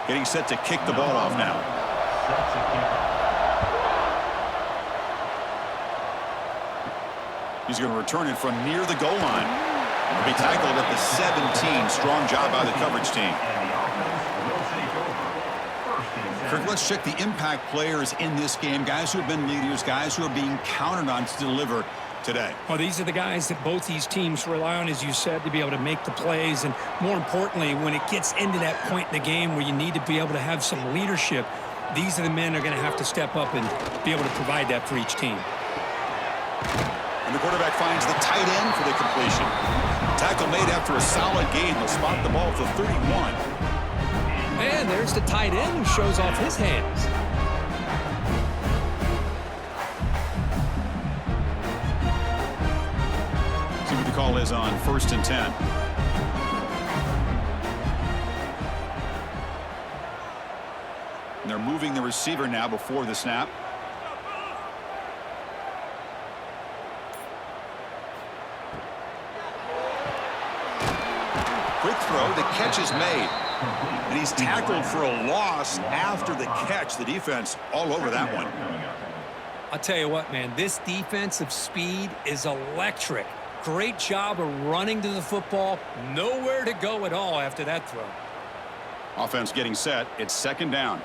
Getting set to kick the ball off now. He's going to return it from near the goal line. He'll be tackled at the 17. Strong job by the coverage team. Kirk, let's check the impact players in this game. Guys who have been leaders, guys who are being counted on to deliver today. Well, these are the guys that both these teams rely on, as you said, to be able to make the plays. And more importantly, when it gets into that point in the game where you need to be able to have some leadership, these are the men that are going to have to step up and be able to provide that for each team. And the quarterback finds the tight end for the completion. Tackle made after a solid gain. They'll spot the ball at the 31. And there's the tight end who shows off his hands. See what the call is on 1st and 10. And they're moving the receiver now before the snap. Quick throw. The catch is made. And he's tackled for a loss after the catch. The defense all over that one. I'll tell you what, man, this defensive speed is electric. Great job of running to the football. Nowhere to go at all after that throw. Offense getting set. It's 2nd down.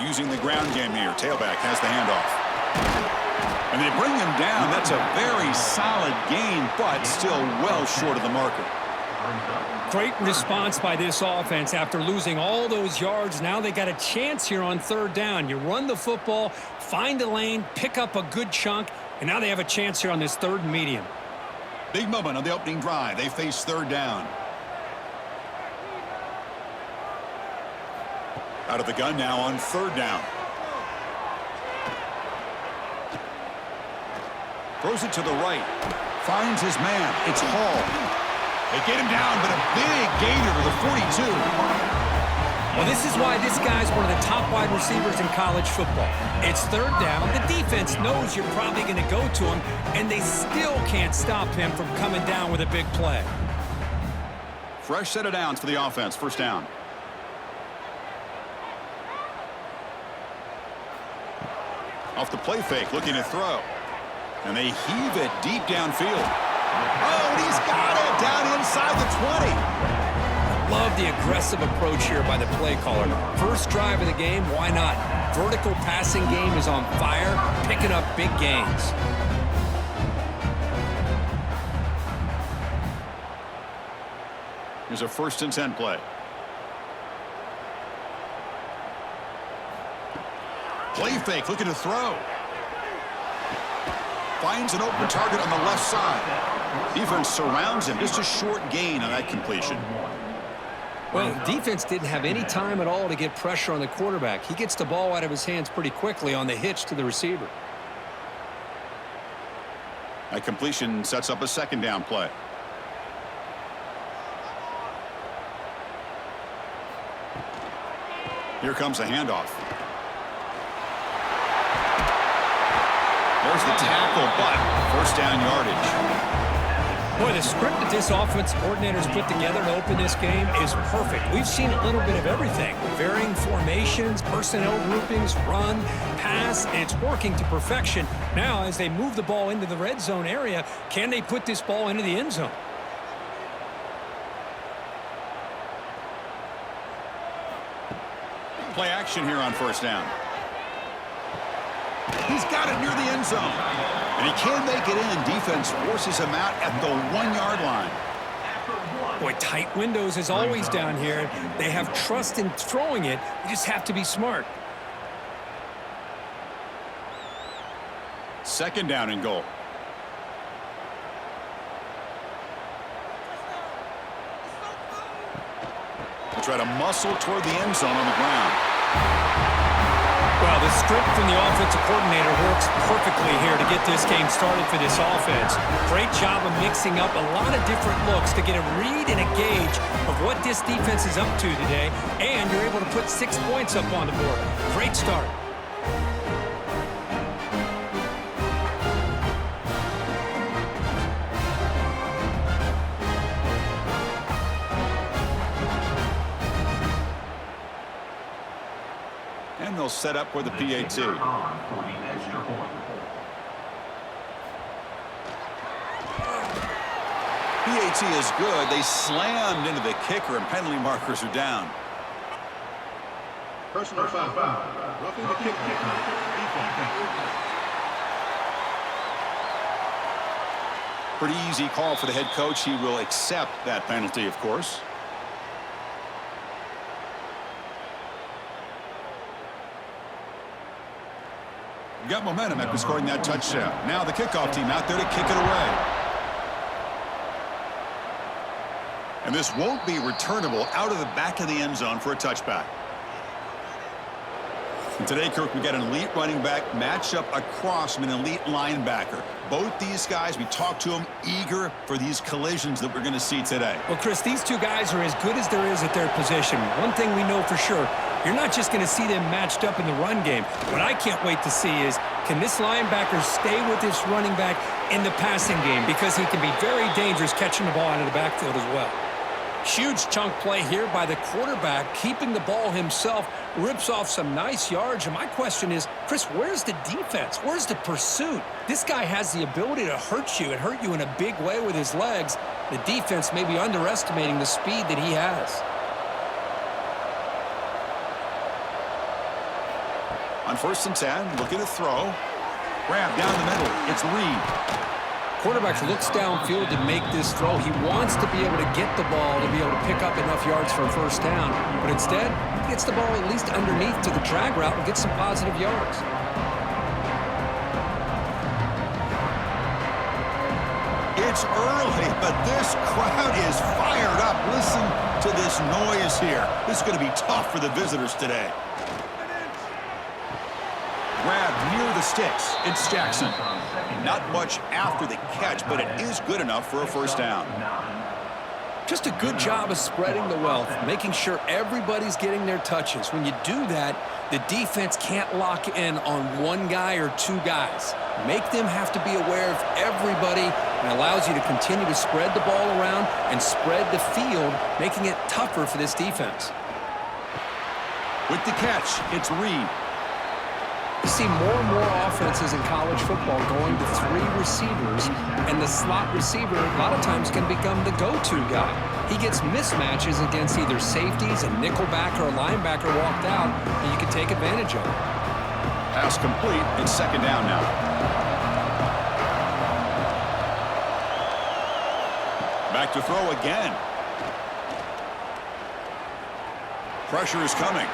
Using the ground game here. Tailback has the handoff. And they bring him down. That's a very solid gain, but still well short of the marker. Great response by this offense after losing all those yards. Now they got a chance here on 3rd down. You run the football, find a lane, pick up a good chunk, and now they have a chance here on this 3rd and medium. Big moment on the opening drive. They face 3rd down. Out of the gun now on 3rd down. Throws it to the right. Finds his man. It's Hall. They get him down, but a big gainer to the 42. Well, this is why this guy's one of the top wide receivers in college football. It's 3rd down. The defense knows you're probably going to go to him, and they still can't stop him from coming down with a big play. Fresh set of downs for the offense. 1st down. Off the play fake, looking to throw. And they heave it deep downfield. Oh, and he's got it down inside the 20. I love the aggressive approach here by the play caller. First drive of the game, why not? Vertical passing game is on fire, picking up big gains. Here's a 1st and 10 play. Play fake, looking to throw. Finds an open target on the left side. Defense surrounds him. Just a short gain on that completion. Well, defense didn't have any time at all to get pressure on the quarterback. He gets the ball out of his hands pretty quickly on the hitch to the receiver. That completion sets up a 2nd down play. Here comes the handoff. There's the tackle, but 1st down yardage. Boy, the script that this offense coordinator's put together to open this game is perfect. We've seen a little bit of everything. Varying formations, personnel groupings, run, pass, and it's working to perfection. Now, as they move the ball into the red zone area, can they put this ball into the end zone? Play action here on 1st down. He's got it near the end zone. And he can't make it in. Defense forces him out at the 1-yard line. Boy, tight windows is always down here. They have trust in throwing it. You just have to be smart. 2nd down and goal. They'll try to muscle toward the end zone on the ground. Well, the script from the offensive coordinator works perfectly here to get this game started for this offense. Great job of mixing up a lot of different looks to get a read and a gauge of what this defense is up to today, and you're able to put 6 points up on the board. Great start. will set up for the PAT. PAT is good. They slammed into the kicker, and penalty markers are down. Personal foul. Roughing the kicker. Pretty easy call for the head coach. He will accept that penalty, of course. Got momentum after scoring that touchdown. Now the kickoff team out there to kick it away. And this won't be returnable out of the back of the end zone for a touchback. And today, Kirk, we got an elite running back matched up across from an elite linebacker. Both these guys, we talked to them, eager for these collisions that we're going to see today. Well, Chris, these two guys are as good as there is at their position. One thing we know for sure, you're not just going to see them matched up in the run game. What I can't wait to see is, can this linebacker stay with this running back in the passing game? Because he can be very dangerous catching the ball out of the backfield as well. Huge chunk play here by the quarterback, keeping the ball himself, rips off some nice yards. And my question is, Chris, where's the defense? Where's the pursuit? This guy has the ability to hurt you and hurt you in a big way with his legs. The defense may be underestimating the speed that he has. On 1st and 10, looking to throw. Grab down the middle. It's Reed. Quarterback looks downfield to make this throw. He wants to be able to get the ball to be able to pick up enough yards for a first down. But instead, he gets the ball at least underneath to the drag route and gets some positive yards. It's early, but this crowd is fired up. Listen to this noise here. This is going to be tough for the visitors today. Grab near the sticks. It's Jackson. Not much after the catch, but it is good enough for a first down. Just a good job of spreading the wealth, making sure everybody's getting their touches. When you do that, the defense can't lock in on one guy or two guys. Make them have to be aware of everybody, and allows you to continue to spread the ball around and spread the field, making it tougher for this defense. With the catch, it's Reed. You see more and more offenses in college football going to 3 receivers, and the slot receiver a lot of times can become the go-to guy. He gets mismatches against either safeties, a nickelback, or a linebacker walked out, and you can take advantage of it. Pass complete. It's 2nd down now. Back to throw again. Pressure is coming.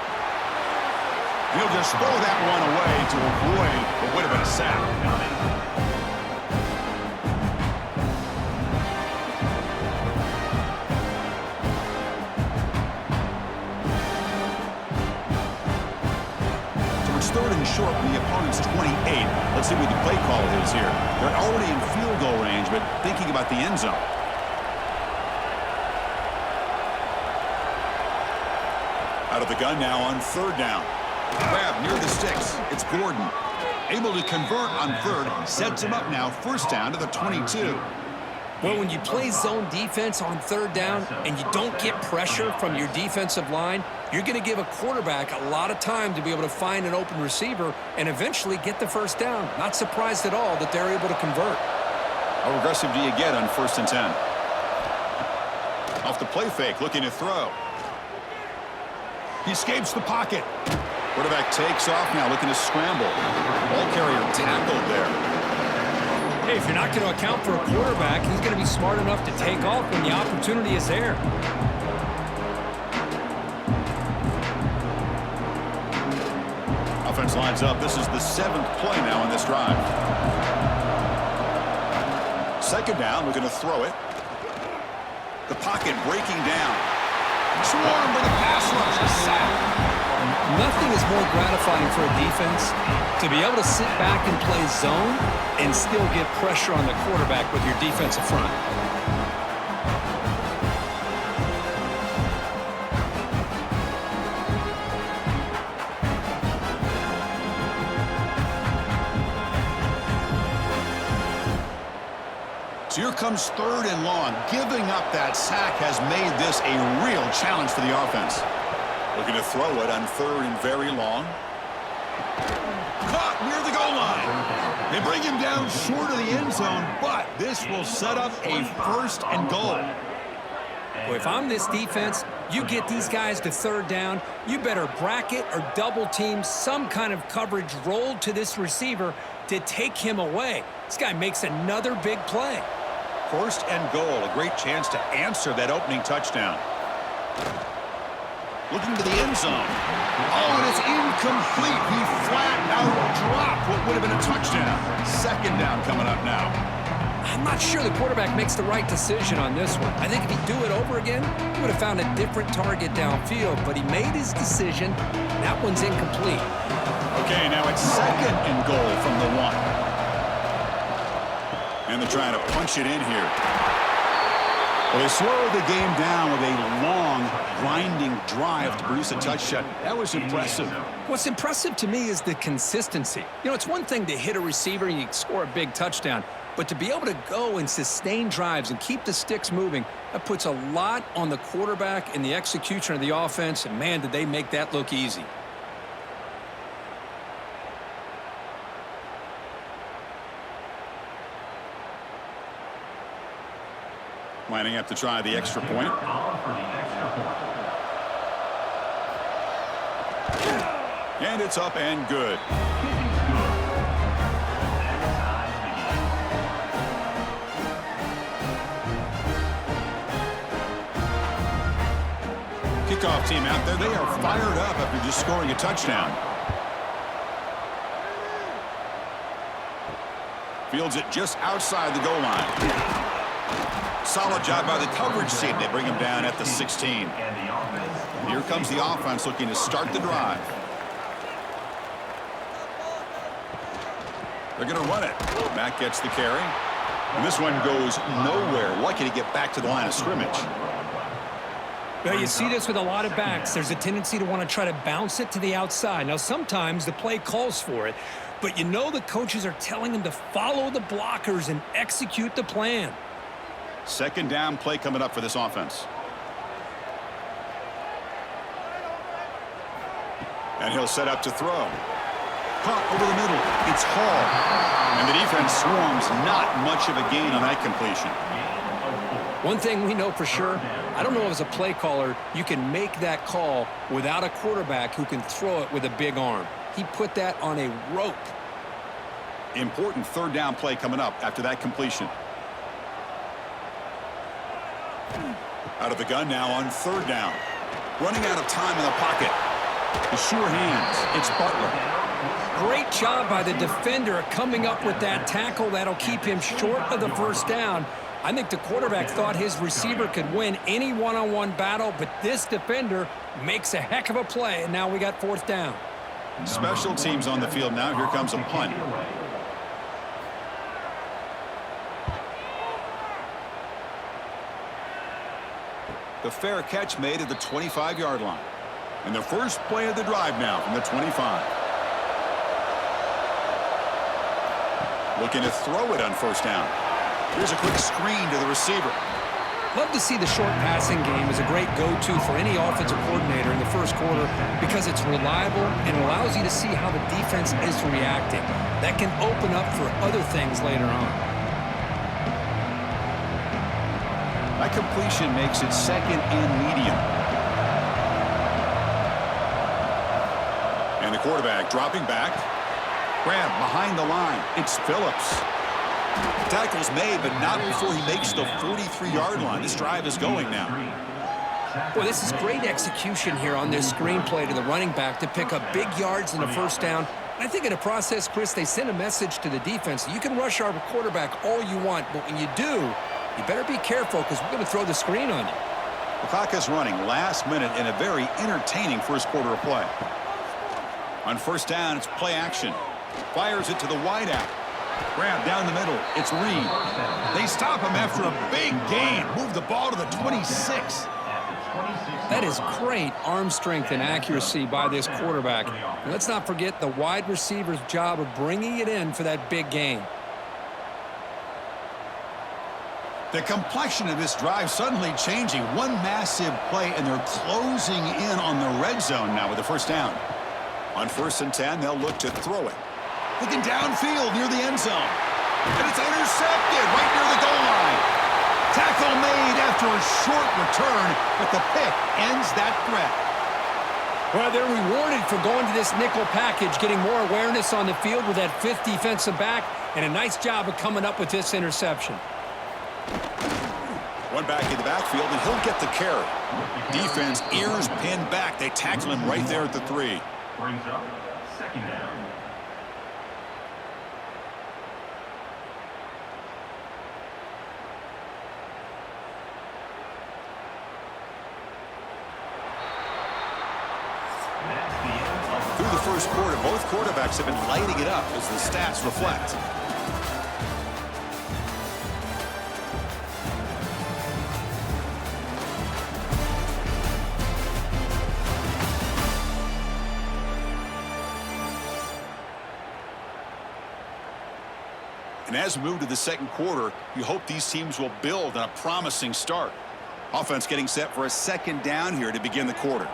He'll just throw that one away to avoid what would have been a sack. So it's 3rd and short from the opponent's 28. Let's see what the play call is here. They're already in field goal range, but thinking about the end zone. Out of the gun now on 3rd down. Grab near the sticks. It's Gordon. Able to convert on 3rd. Sets him up now. 1st down to the 22. Well, when you play zone defense on 3rd down and you don't get pressure from your defensive line, you're going to give a quarterback a lot of time to be able to find an open receiver and eventually get the 1st down. Not surprised at all that they're able to convert. How aggressive do you get on 1st and 10? Off the play fake, looking to throw. He escapes the pocket. Quarterback takes off now, looking to scramble. Ball carrier tackled there. Hey, if you're not going to account for a quarterback, he's going to be smart enough to take off when the opportunity is there. Offense lines up. This is the 7th play now on this drive. 2nd down, we're going to throw it. The pocket breaking down. Swarm with a pass rush, a sack. Nothing is more gratifying for a defense to be able to sit back and play zone and still get pressure on the quarterback with your defensive front. So here comes 3rd and long. Giving up that sack has made this a real challenge for the offense. Looking to throw it on 3rd and very long. Caught near the goal line. They bring him down short of the end zone, but this will set up a 1st and goal. Well, if I'm this defense, you get these guys to 3rd down, you better bracket or double team some kind of coverage rolled to this receiver to take him away. This guy makes another big play. 1st and goal, a great chance to answer that opening touchdown. Looking to the end zone. Oh, and it's incomplete. He flat out dropped what would have been a touchdown. 2nd down coming up now. I'm not sure the quarterback makes the right decision on this one. I think if he'd do it over again, he would have found a different target downfield, but he made his decision. That one's incomplete. Okay, now it's 2nd and goal from the 1. And they're trying to punch it in here. Well, they slowed the game down with a long, grinding drive to produce a touchdown. That was impressive. What's impressive to me is the consistency. You know, it's one thing to hit a receiver and you score a big touchdown, but to be able to go and sustain drives and keep the sticks moving, that puts a lot on the quarterback and the execution of the offense, and man, did they make that look easy. Lining up to try the extra point. And it's up and good. Kickoff team out there. They are fired up after just scoring a touchdown. Fields it just outside the goal line. Solid job by the coverage team. They bring him down at the 16. Here comes the offense looking to start the drive. They're going to run it. Matt gets the carry. And this one goes nowhere. Lucky to get back to the line of scrimmage. Well, you see this with a lot of backs. There's a tendency to want to try to bounce it to the outside. Now, sometimes the play calls for it, but you know the coaches are telling them to follow the blockers and execute the plan. 2nd down play coming up for this offense. And he'll set up to throw. Caught over the middle. It's Hall. And the defense swarms. Not much of a gain on that completion. One thing we know for sure, I don't know if as a play caller you can make that call without a quarterback who can throw it with a big arm. He put that on a rope. Important 3rd down play coming up after that completion. Out of the gun now on 3rd down. Running out of time in the pocket. The sure hands. It's Butler. Great job by the defender coming up with that tackle. That'll keep him short of the 1st down. I think the quarterback thought his receiver could win any one-on-one battle, but this defender makes a heck of a play, and now we got 4th down. Special teams on the field now. Here comes a punt. The fair catch made at the 25-yard line. And the first play of the drive now from the 25. Looking to throw it on 1st down. Here's a quick screen to the receiver. Love to see the short passing game as a great go-to for any offensive coordinator in the 1st quarter because it's reliable and allows you to see how the defense is reacting. That can open up for other things later on. That completion makes it 2nd and medium. And the quarterback dropping back. Grab behind the line. It's Phillips. Tackle's made, but not before he makes the 43-yard line. This drive is going now. Boy, this is great execution here on this screenplay to the running back to pick up big yards in the 1st down. I think in the process, Chris, they send a message to the defense. You can rush our quarterback all you want, but when you do, you better be careful because we're going to throw the screen on you. The clock is running last minute in a very entertaining 1st quarter of play. On 1st down, it's play action. Fires it to the wideout. Grab down the middle. It's Reed. They stop him after a big gain. Move the ball to the 26. That is great arm strength and accuracy by this quarterback. And let's not forget the wide receiver's job of bringing it in for that big gain. The complexion of this drive suddenly changing. One massive play, and they're closing in on the red zone now with the 1st down. On 1st and 10, they'll look to throw it. Looking downfield near the end zone. And it's intercepted right near the goal line. Tackle made after a short return, but the pick ends that threat. Well, they're rewarded for going to this nickel package, getting more awareness on the field with that 5th defensive back, and a nice job of coming up with this interception. One back in the backfield, and he'll get the carry. Defense, ears pinned back. They tackle him right there at the 3. Brings up 2nd down. Through the first quarter, both quarterbacks have been lighting it up as the stats reflect. And as we move to the second quarter, you hope these teams will build on a promising start. Offense getting set for a 2nd down here to begin the quarter.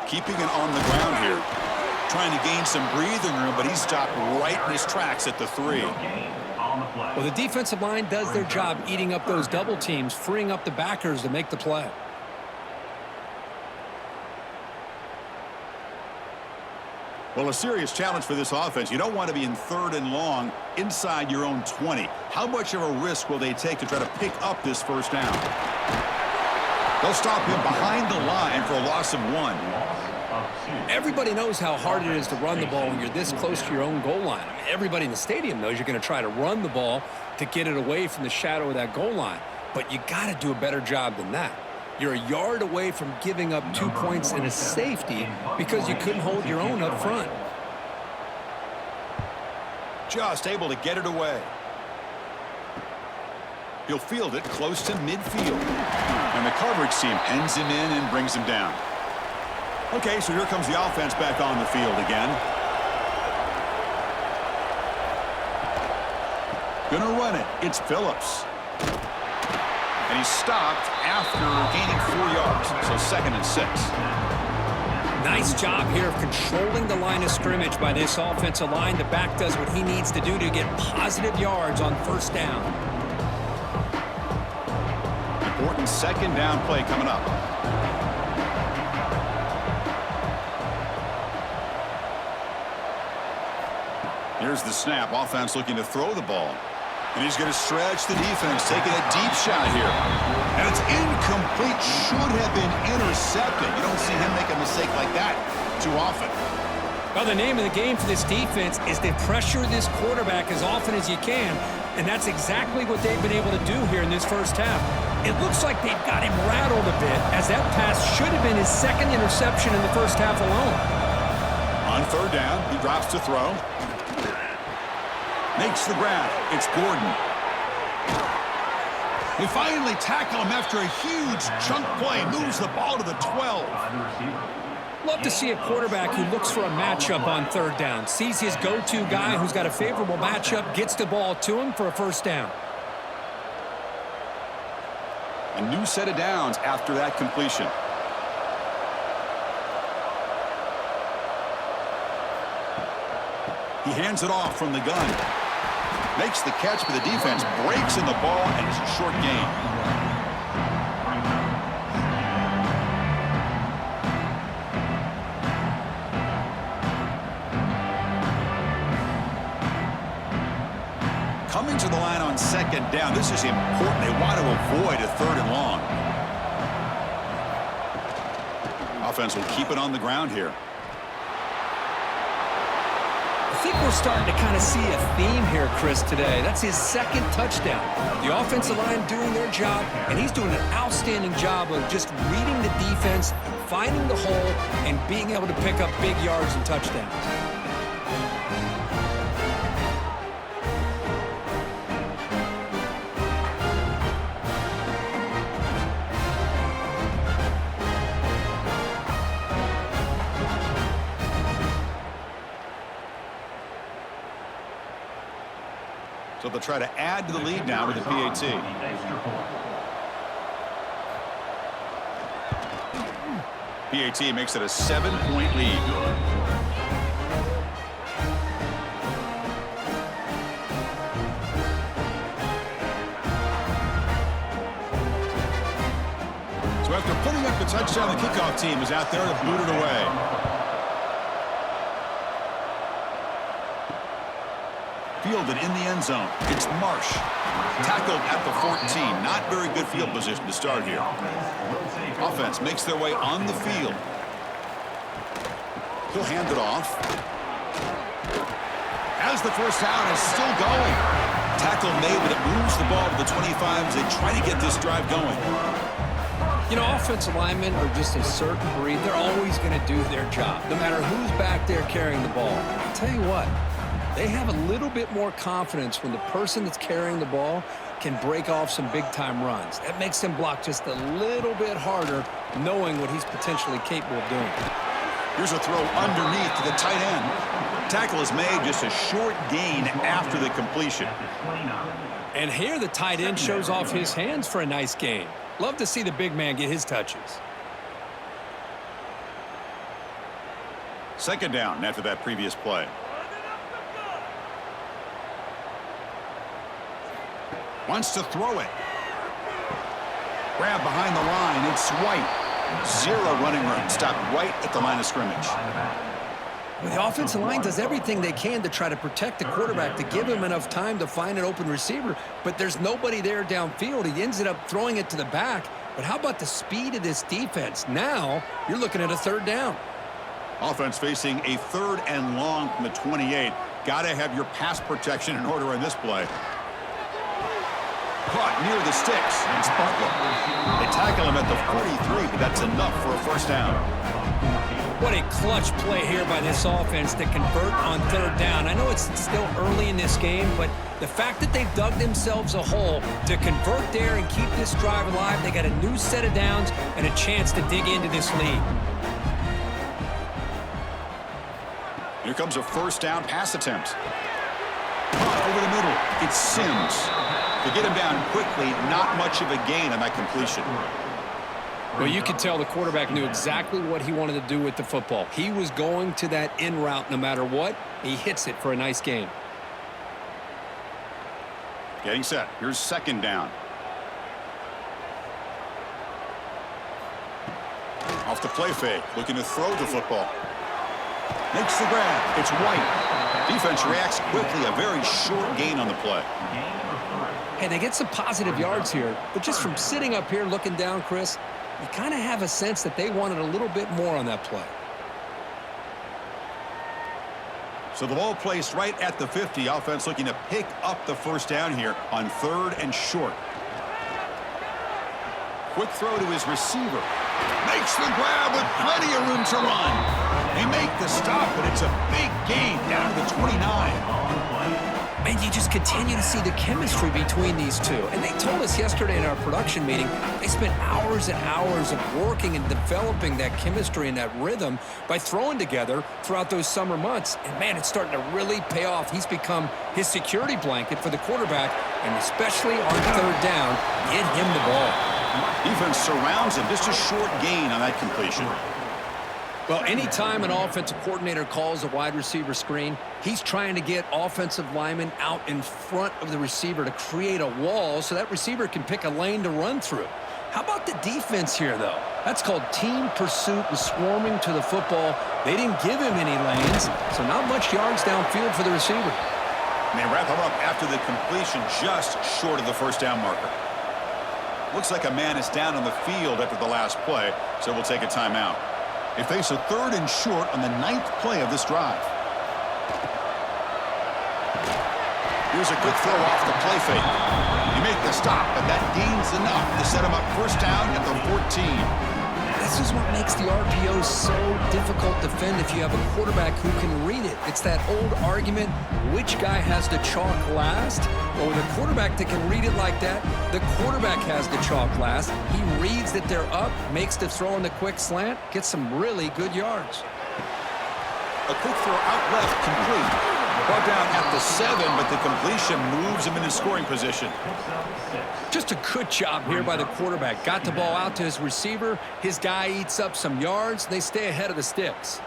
Keeping it on the ground here. Trying to gain some breathing room, but he's stopped right in his tracks at the 3. Well, the defensive line does their job eating up those double teams, freeing up the backers to make the play. Well, a serious challenge for this offense. You don't want to be in 3rd and long inside your own 20. How much of a risk will they take to try to pick up this 1st down? They'll stop him behind the line for a loss of 1. Everybody knows how hard it is to run the ball when you're this close to your own goal line. I mean, everybody in the stadium knows you're going to try to run the ball to get it away from the shadow of that goal line. But you got to do a better job than that. You're a yard away from giving up 2 points and a safety because you couldn't hold your own up front. Just able to get it away. He'll field it close to midfield. And the coverage team pens him in and brings him down. Okay, so here comes the offense back on the field again. Gonna run it. It's Phillips. And he's stopped after gaining 4 yards. So 2nd and 6. Nice job here of controlling the line of scrimmage by this offensive line. The back does what he needs to do to get positive yards on 1st down. Important 2nd down play coming up. Here's the snap. Offense looking to throw the ball. And he's going to stretch the defense, taking a deep shot here. And it's incomplete. Should have been intercepted. You don't see him make a mistake like that too often. Well, the name of the game for this defense is to pressure this quarterback as often as you can. And that's exactly what they've been able to do here in this 1st half. It looks like they've got him rattled a bit, as that pass should have been his 2nd interception in the 1st half alone. On 3rd down, he drops to throw. Makes the grab. It's Gordon. They finally tackle him after a huge chunk play. Moves the ball to the 12. Love to see a quarterback who looks for a matchup on 3rd down. Sees his go-to guy who's got a favorable matchup, gets the ball to him for a 1st down. A new set of downs after that completion. He hands it off from the gun. Makes the catch, but the defense breaks in the ball, and it's a short gain. Coming to the line on 2nd down. This is important. They want to avoid a 3rd and long. Offense will keep it on the ground here. I think we're starting to kind of see a theme here, Chris, today. That's his 2nd touchdown. The offensive line doing their job, and he's doing an outstanding job of just reading the defense, finding the hole, and being able to pick up big yards and touchdowns. So they'll try to add to the lead now with the PAT. PAT makes it a 7-point lead. So after putting up the touchdown, the kickoff team is out there to boot it away. Fielded in the end zone. It's Marsh. Tackled at the 14. Not very good field position to start here. Offense makes their way on the field. He'll hand it off. As the first down is still going. Tackle made, but it moves the ball to the 25 as they try to get this drive going. You know, offensive linemen are just a certain breed. They're always going to do their job, no matter who's back there carrying the ball. I'll tell you what, they have a little bit more confidence when the person that's carrying the ball can break off some big-time runs. That makes them block just a little bit harder, knowing what he's potentially capable of doing. Here's a throw underneath to the tight end. Tackle is made, just a short gain after the completion. And here the tight end shows off his hands for a nice gain. Love to see the big man get his touches. Second down after that previous play. Wants to throw it. Grab behind the line. It's White. Zero running room. Stopped right at the line of scrimmage. Well, the offensive line does everything they can to try to protect the quarterback, to give him enough time to find an open receiver, but there's nobody there downfield. He ends up throwing it to the back. But how about the speed of this defense? Now you're looking at a third down. Offense facing a 3rd and long from the 28. Got to have your pass protection in order in this play. Caught near the sticks. It's Butler. They tackle him at the 43, but that's enough for a first down. What a clutch play here by this offense to convert on third down. I know it's still early in this game, but the fact that they've dug themselves a hole to convert there and keep this drive alive, they got a new set of downs and a chance to dig into this lead. Here comes a first down pass attempt. Caught over the middle. It's Sims. To get him down quickly, not much of a gain on that completion. Well, you could tell the quarterback knew exactly what he wanted to do with the football. He was going to that in route no matter what. He hits it for a nice gain. Getting set. Here's second down. Off the play fake. Looking to throw the football. Makes the grab. It's White. Defense reacts quickly. A very short gain on the play. Hey, they get some positive yards here, but just from sitting up here looking down, Chris, you kind of have a sense that they wanted a little bit more on that play. So the ball placed right at the 50. Offense looking to pick up the first down here on 3rd and short. Quick throw to his receiver. Makes the grab with plenty of room to run. They make the stop, but it's a big gain down to the 29. And you just continue to see the chemistry between these two. And they told us yesterday in our production meeting, they spent hours and hours of working and developing that chemistry and that rhythm by throwing together throughout those summer months. And, man, it's starting to really pay off. He's become his security blanket for the quarterback, and especially on third down, get him the ball. Defense surrounds him. Just a short gain on that completion. Well, anytime an offensive coordinator calls a wide receiver screen, he's trying to get offensive linemen out in front of the receiver to create a wall so that receiver can pick a lane to run through. How about the defense here, though? That's called team pursuit and swarming to the football. They didn't give him any lanes, so not much yards downfield for the receiver. And they wrap him up after the completion just short of the first down marker. Looks like a man is down on the field after the last play, so we'll take a timeout. They face a 3rd and short on the 9th play of this drive. Here's a quick throw off the play fake. You make the stop, but that gains enough to set him up first down at the 14. This is what makes the RPO so difficult to defend if you have a quarterback who can read it. It's that old argument, which guy has the chalk last? Well, with a quarterback that can read it like that, the quarterback has the chalk last. He reads that they're up, makes the throw in the quick slant, gets some really good yards. A quick throw out left, complete. Brought down at the 7, but the completion moves him into scoring position. Just a good job here by the quarterback. Got the ball out to his receiver. His guy eats up some yards. They stay ahead of the sticks.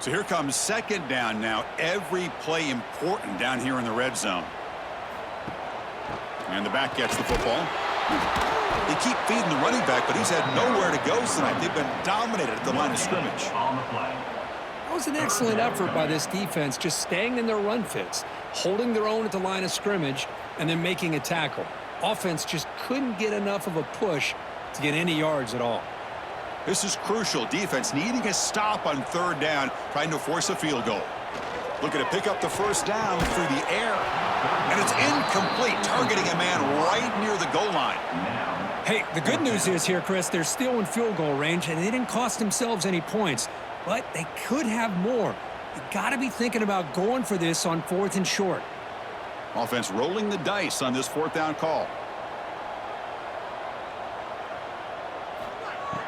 So here comes second down now. Every play important down here in the red zone. And the back gets the football. They keep feeding the running back, but he's had nowhere to go tonight. They've been dominated at the line of scrimmage. That was an excellent effort by this defense, just staying in their run fits, holding their own at the line of scrimmage, and then making a tackle. Offense just couldn't get enough of a push to get any yards at all. This is crucial. Defense needing a stop on third down, trying to force a field goal. Looking to pick up the first down through the air. And it's incomplete, targeting a man right near the goal line. Hey, the good news is here, Chris, they're still in field goal range, and they didn't cost themselves any points. But they could have more. You got to be thinking about going for this on 4th and short. Offense rolling the dice on this 4th down call.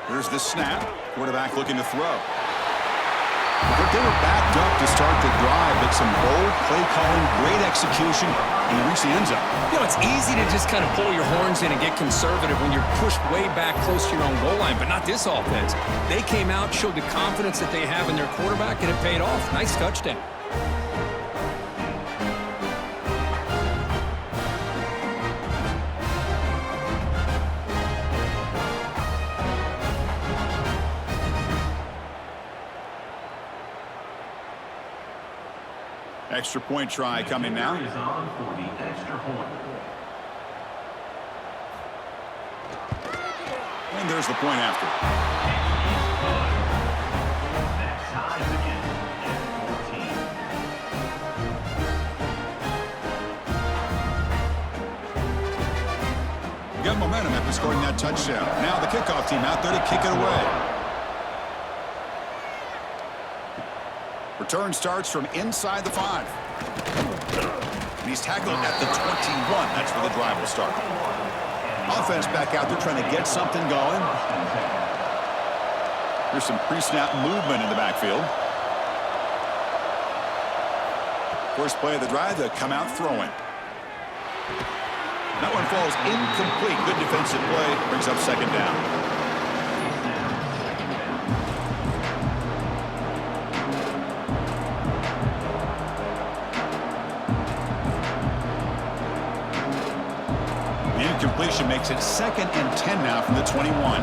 Here's the snap. Quarterback looking to throw. But they were backed up to start the drive, but some bold play calling, great execution, and they reached the end zone. You know, it's easy to just kind of pull your horns in and get conservative when you're pushed way back close to your own goal line, but not this offense. They came out, showed the confidence that they have in their quarterback, and it paid off. Nice touchdown. Extra point try coming now. And there's the point after. Got momentum after scoring that touchdown. Now the kickoff team out there to kick it away. Return starts from inside the 5. And he's tackled at the 21. That's where the drive will start. Offense back out there trying to get something going. There's some pre-snap movement in the backfield. First play of the drive, they'll come out throwing. That one falls incomplete. Good defensive play. Brings up second down. Incompletion makes it 2nd and 10 now from the 21.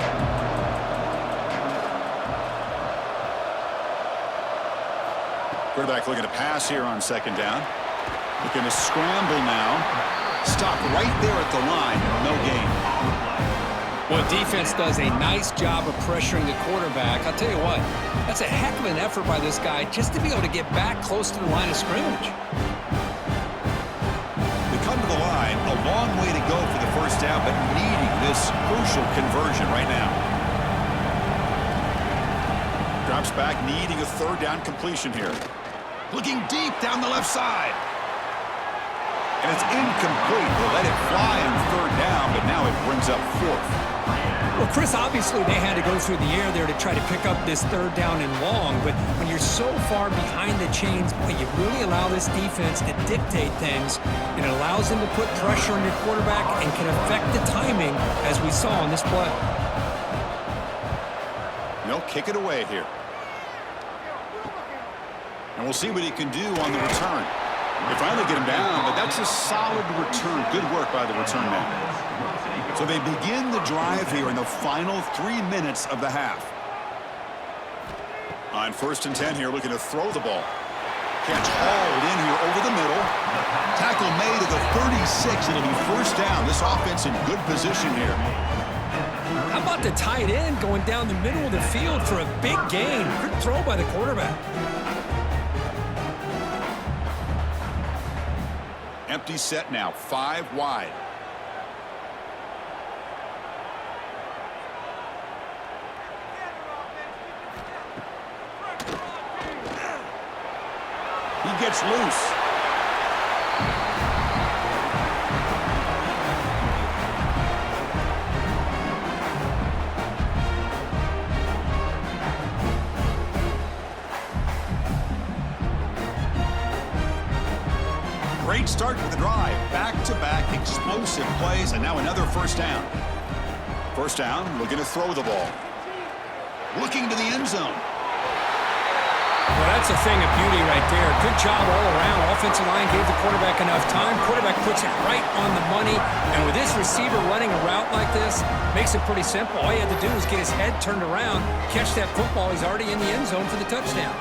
Quarterback looking to pass here on 2nd down. Looking to scramble now. Stop right there at the line. No gain. Well, defense does a nice job of pressuring the quarterback. I'll tell you what, that's a heck of an effort by this guy just to be able to get back close to the line of scrimmage. Come to the line, a long way to go for the first down, but needing this crucial conversion right now. Drops back, needing a 3rd down completion here. Looking deep down the left side. And it's incomplete. They let it fly on 3rd down, but now it brings up 4th. Well, Chris, obviously they had to go through the air there to try to pick up this 3rd down and long, but when you're so far behind the chains, boy, you really allow this defense to dictate things, and it allows them to put pressure on your quarterback and can affect the timing, as we saw on this play. They'll kick it away here. And we'll see what he can do on the return. They finally get him down, but that's a solid return. Good work by the return man. So they begin the drive here in the final 3 minutes of the half. On 1st and 10 here, looking to throw the ball. Catch hauled in here over the middle. Tackle made at the 36. It'll be 1st down. This offense in good position here. How about the tight end going down the middle of the field for a big gain? Good throw by the quarterback. Empty set now, 5 wide. He gets loose. start to the drive. Back-to-back explosive plays, and now another first down. First down, looking to throw the ball. Looking to the end zone. Well, that's a thing of beauty right there. Good job all around. Offensive line gave the quarterback enough time. Quarterback puts it right on the money. And with this receiver running a route like this, makes it pretty simple. All you had to do was get his head turned around, catch that football. He's already in the end zone for the touchdown.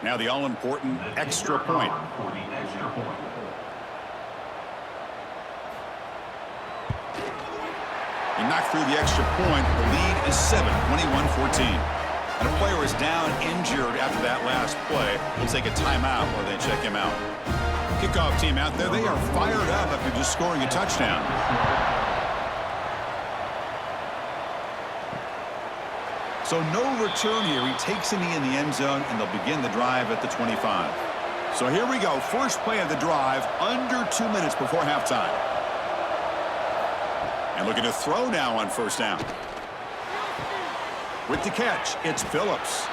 Now the all-important extra point. He knocked through the extra point. The lead is 7, 21-14. And a player is down injured after that last play. We'll take a timeout while they check him out. Kickoff team out there. They are fired up after just scoring a touchdown. So no return here. He takes a knee in the end zone, and they'll begin the drive at the 25. So here we go. First play of the drive, under 2 minutes before halftime. And looking to throw now on first down. With the catch, it's Phillips.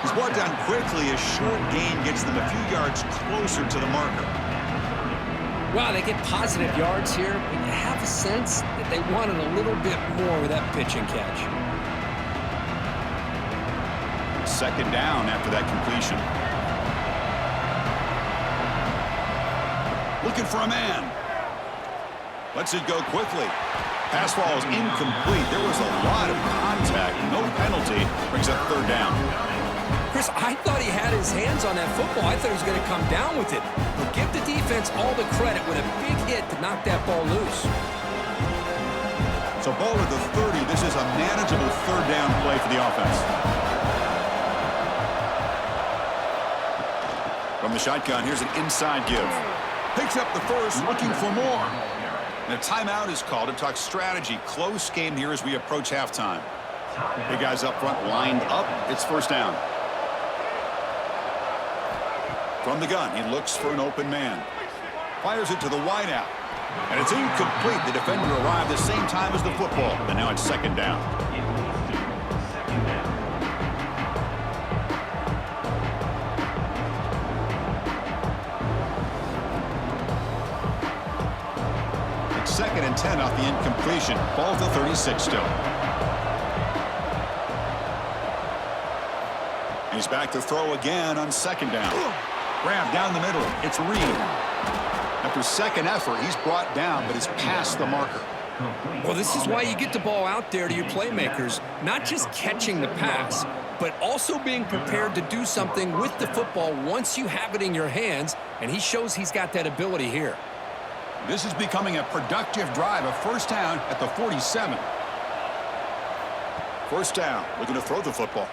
He's brought down quickly. A short gain gets them a few yards closer to the marker. Wow, they get positive yards here, but you have a sense that they wanted a little bit more with that pitch and catch. Second down after that completion. Looking for a man. Lets it go quickly. Pass ball is incomplete. There was a lot of contact. No penalty. Brings up third down. Chris, I thought he had his hands on that football. I thought he was going to come down with it. But give the defense all the credit with a big hit to knock that ball loose. So ball at the 30. This is a manageable third down play for the offense. From the shotgun, here's an inside give. Picks up the first, looking for more. And a timeout is called to talk strategy. Close game here as we approach halftime. Big guys up front lined up. It's first down. From the gun, he looks for an open man. Fires it to the wideout. And it's incomplete. The defender arrived the same time as the football. And now it's second down. Second and 10 off the incompletion. Ball to 36 still. He's back to throw again on second down. Grab down the middle. It's Reed. After second effort, he's brought down, but is past the marker. Well, this is why you get the ball out there to your playmakers. Not just catching the pass, but also being prepared to do something with the football once you have it in your hands, and he shows he's got that ability here. This is becoming a productive drive. A first down at the 47. First down. Looking to throw the football.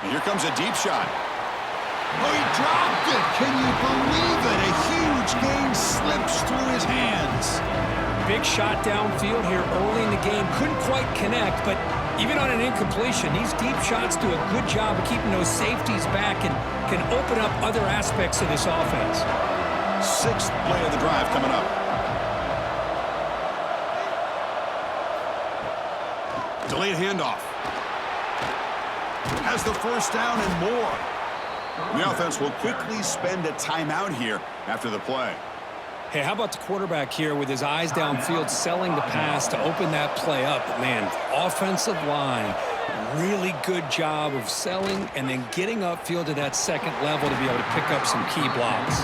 And here comes a deep shot. Oh, he dropped it. Can you believe it? A huge gain slips through his hands. Big shot downfield here early in the game. Couldn't quite connect, but even on an incompletion, these deep shots do a good job of keeping those safeties back and can open up other aspects of this offense. Sixth play of the drive coming up. Delayed handoff. Has the first down and more. The offense will quickly spend a timeout here after the play. Hey, how about the quarterback here with his eyes downfield, selling the pass to open that play up? But man, offensive line, really good job of selling and then getting upfield to that second level to be able to pick up some key blocks.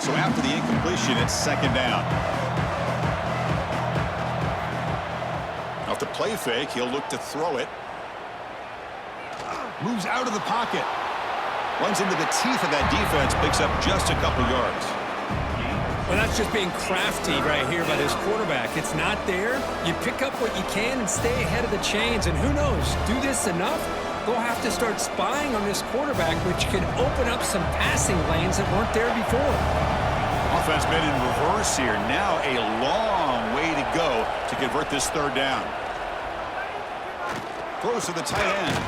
So after the incompletion, it's second down. Off the play fake, he'll look to throw it. Moves out of the pocket. Runs into the teeth of that defense, picks up just a couple yards. Well, that's just being crafty right here by this quarterback. It's not there. You pick up what you can and stay ahead of the chains. And who knows, do this enough, they'll have to start spying on this quarterback, which can open up some passing lanes that weren't there before. Offense been in reverse here. Now a long way to go to convert this third down. Throws to the tight end.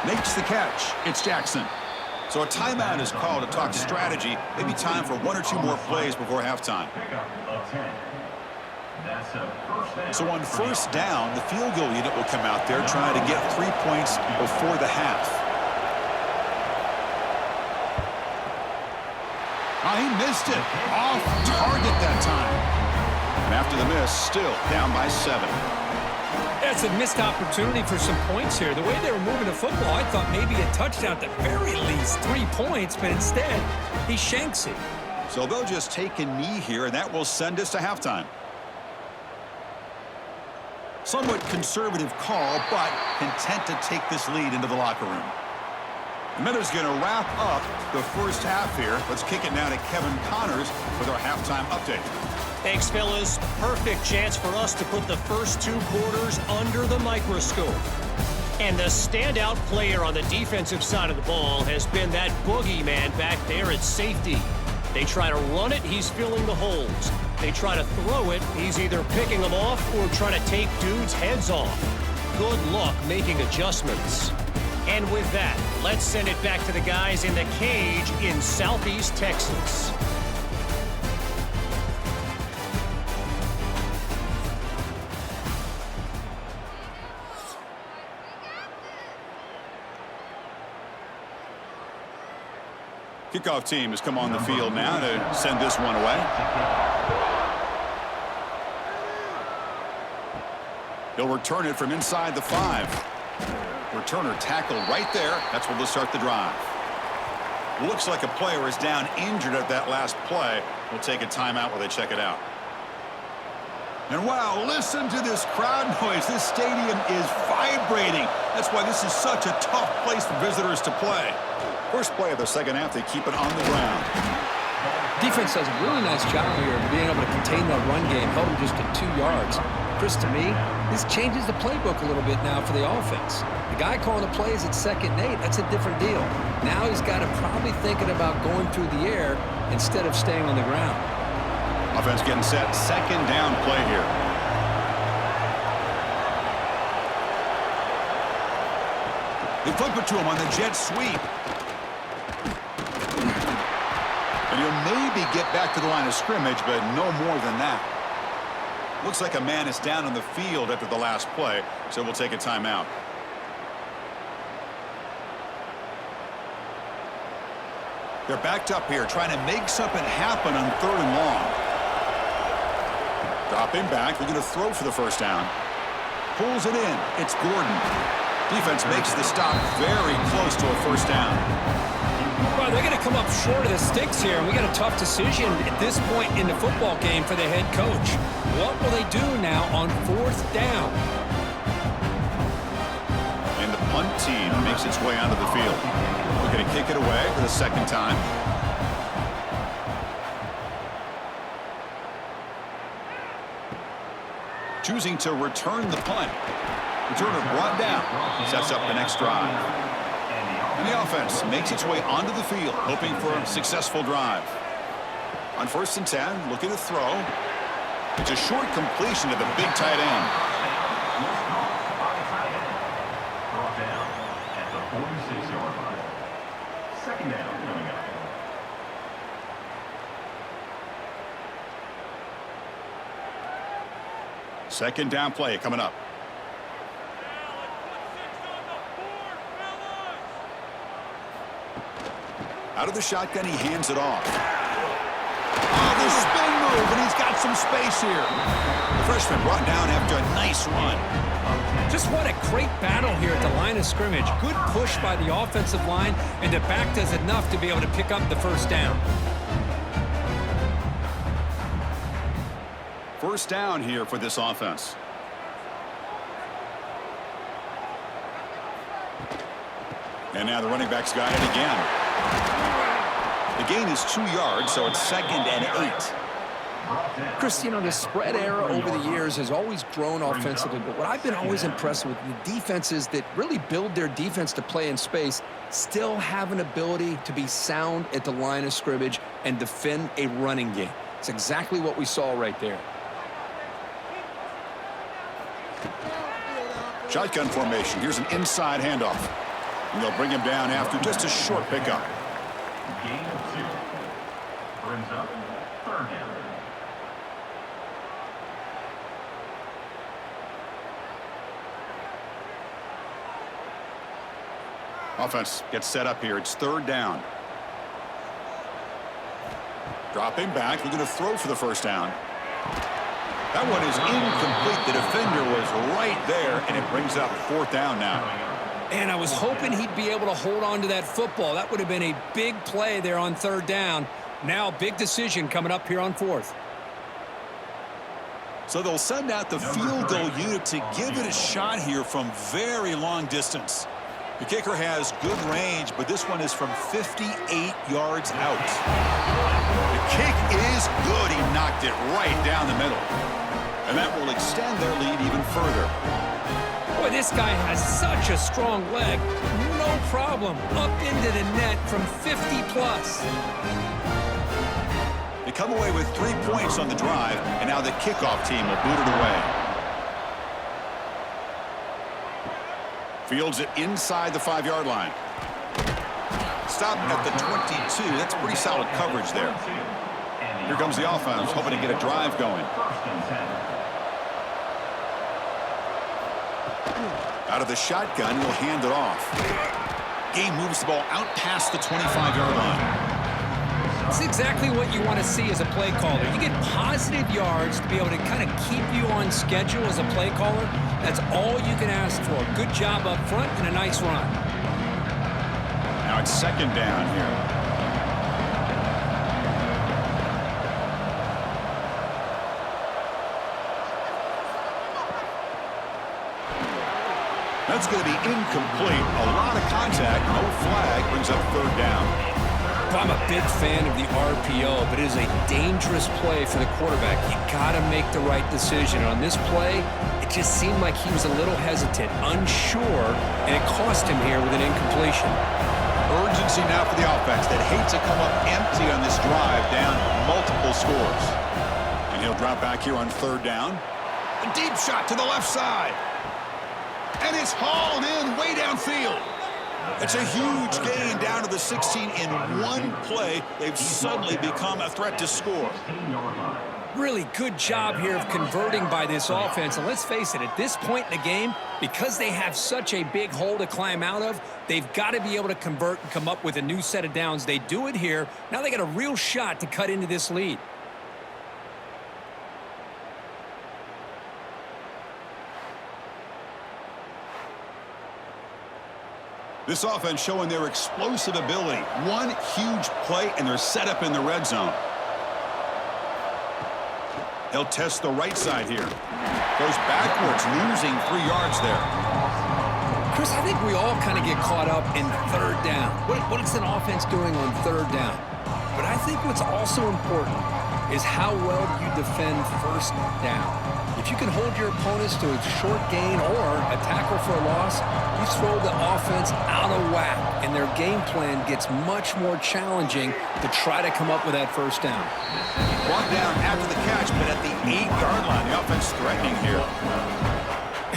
Makes the catch. It's Jackson. So a timeout is called to talk strategy. Maybe time for 1 or 2 more plays before halftime. So on first down, the field goal unit will come out there trying to get 3 points before the half. Oh, he missed it. Off target that time. And after the miss, still down by 7. That's a missed opportunity for some points here. The way they were moving the football, I thought maybe a touchdown, at the very least 3 points, but instead, he shanks it. So they'll just take a knee here, and that will send us to halftime. Somewhat conservative call, but content to take this lead into the locker room. The Miller's going to wrap up the first half here. Let's kick it now to Kevin Connors with our halftime update. Thanks, fellas. Perfect chance for us to put the first 2 quarters under the microscope. And the standout player on the defensive side of the ball has been that boogeyman back there at safety. They try to run it, he's filling the holes. They try to throw it, he's either picking them off or trying to take dudes' heads off. Good luck making adjustments. And with that, let's send it back to the guys in the cage in Southeast Texas. Kickoff team has come on the field now to send this one away. He'll return it from inside the 5. Returner tackled right there. That's where they'll start the drive. Looks like a player is down injured at that last play. We'll take a timeout while they check it out. And wow, listen to this crowd noise. This stadium is vibrating. That's why this is such a tough place for visitors to play. First play of the second half, they keep it on the ground. Defense does a really nice job here of being able to contain that run game, held them just to 2 yards. Chris, to me, this changes the playbook a little bit now for the offense. The guy calling the plays at 2nd and 8, that's a different deal. Now he's got to probably thinking about going through the air instead of staying on the ground. Offense getting set. Second down play here. They flip it to him on the jet sweep. And he'll maybe get back to the line of scrimmage, but no more than that. Looks like a man is down on the field after the last play, so we'll take a timeout. They're backed up here, trying to make something happen on 3rd and long. Dropping back, they're going to throw for the first down. Pulls it in. It's Gordon. Defense makes the stop very close to a first down. Well, they're going to come up short of the sticks here, and we got a tough decision at this point in the football game for the head coach. What will they do now on 4th down? And the punt team makes its way onto the field. We're going to kick it away for the second time. Choosing to return the punt. Returner brought down. Sets up the next drive. And the offense makes its way onto the field, hoping for a successful drive. On 1st and 10, looking to throw. It's a short completion to the big tight end. Brought down at the 46-yard line. Second down coming up. Second down play coming up. Out of the shotgun, he hands it off. Oh, the spin move, and he's got some space here. The freshman brought down after a nice run. Just what a great battle here at the line of scrimmage. Good push by the offensive line, and the back does enough to be able to pick up the first down. First down here for this offense. And now the running back's got it again. The gain is 2 yards, so it's 2nd and 8. Chris, you know, the spread era over the years has always grown offensively, but what I've been always impressed with, the defenses that really build their defense to play in space still have an ability to be sound at the line of scrimmage and defend a running game. It's exactly what we saw right there. Shotgun formation. Here's an inside handoff. And they'll bring him down after just a short pickup. Gain of 2. Brings up 3rd down. Offense gets set up here. It's 3rd down. Dropping back, looking to throw for the first down. That one is incomplete. The defender was right there, and it brings up 4th down now. And I was hoping he'd be able to hold on to that football. That would have been a big play there on 3rd down. Now, big decision coming up here on 4th. So they'll send out the field goal unit to give it a shot here from very long distance. The kicker has good range, but this one is from 58 yards out. The kick is good. He knocked it right down the middle. And that will extend their lead even further. Boy, this guy has such a strong leg. No problem. Up into the net from 50-plus. They come away with 3 points on the drive, and now the kickoff team will boot it away. Fields it inside the 5-yard line. Stop at the 22. That's pretty solid coverage there. Here comes the offense, hoping to get a drive going. Out of the shotgun, he'll hand it off. Game moves the ball out past the 25-yard line. It's exactly what you want to see as a play caller. You get positive yards to be able to kind of keep you on schedule as a play caller. That's all you can ask for. Good job up front and a nice run. Now it's 2nd down here. That's going to be incomplete. A lot of contact, no flag, brings up 3rd down. I'm a big fan of the RPO, but it is a dangerous play for the quarterback. You got to make the right decision. On this play, it just seemed like he was a little hesitant, unsure, and it cost him here with an incompletion. Urgency now for the offense that hates to come up empty on this drive, down multiple scores. And he'll drop back here on 3rd down. A deep shot to the left side. And it's hauled in way downfield. It's a huge gain down to the 16 in one play. They've suddenly become a threat to score. Really good job here of converting by this offense. And let's face it, at this point in the game, because they have such a big hole to climb out of, they've got to be able to convert and come up with a new set of downs. They do it here. Now they got a real shot to cut into this lead. This offense showing their explosive ability. One huge play, and they're set up in the red zone. They'll test the right side here. Goes backwards, losing 3 yards there. Chris, I think we all kind of get caught up in 3rd down. What is an offense doing on 3rd down? But I think what's also important is how well you defend 1st down. If you can hold your opponents to a short gain or a tackle for a loss, you throw the offense out of whack, and their game plan gets much more challenging to try to come up with that 1st down. Brought down after the catch, but at the 8-yard line, the offense threatening here.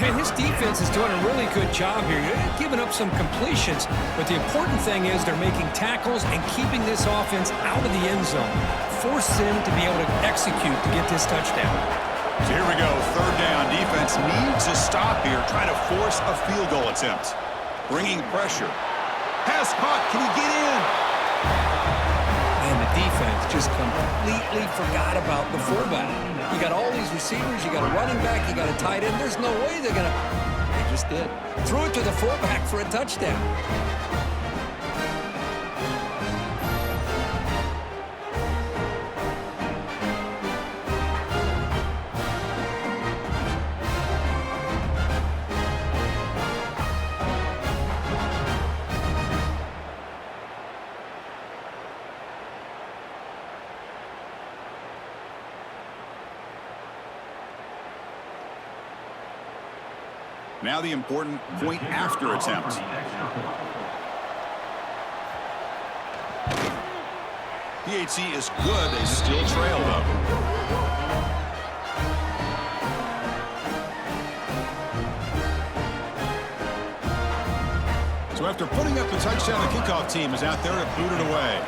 And this defense is doing a really good job here. They're giving up some completions, but the important thing is they're making tackles and keeping this offense out of the end zone. Force them to be able to execute to get this touchdown. So here we go, 3rd down. Defense needs a stop here, trying to force a field goal attempt. Bringing pressure. Pass caught, can he get in? And the defense just completely forgot about the fullback. You got all these receivers, you got a running back, you got a tight end. There's no way they're going to... They just did. Threw it to the fullback for a touchdown. Now the important point after attempt. PAT is good. They still trail, though. So after putting up the touchdown, the kickoff team is out there to boot it away.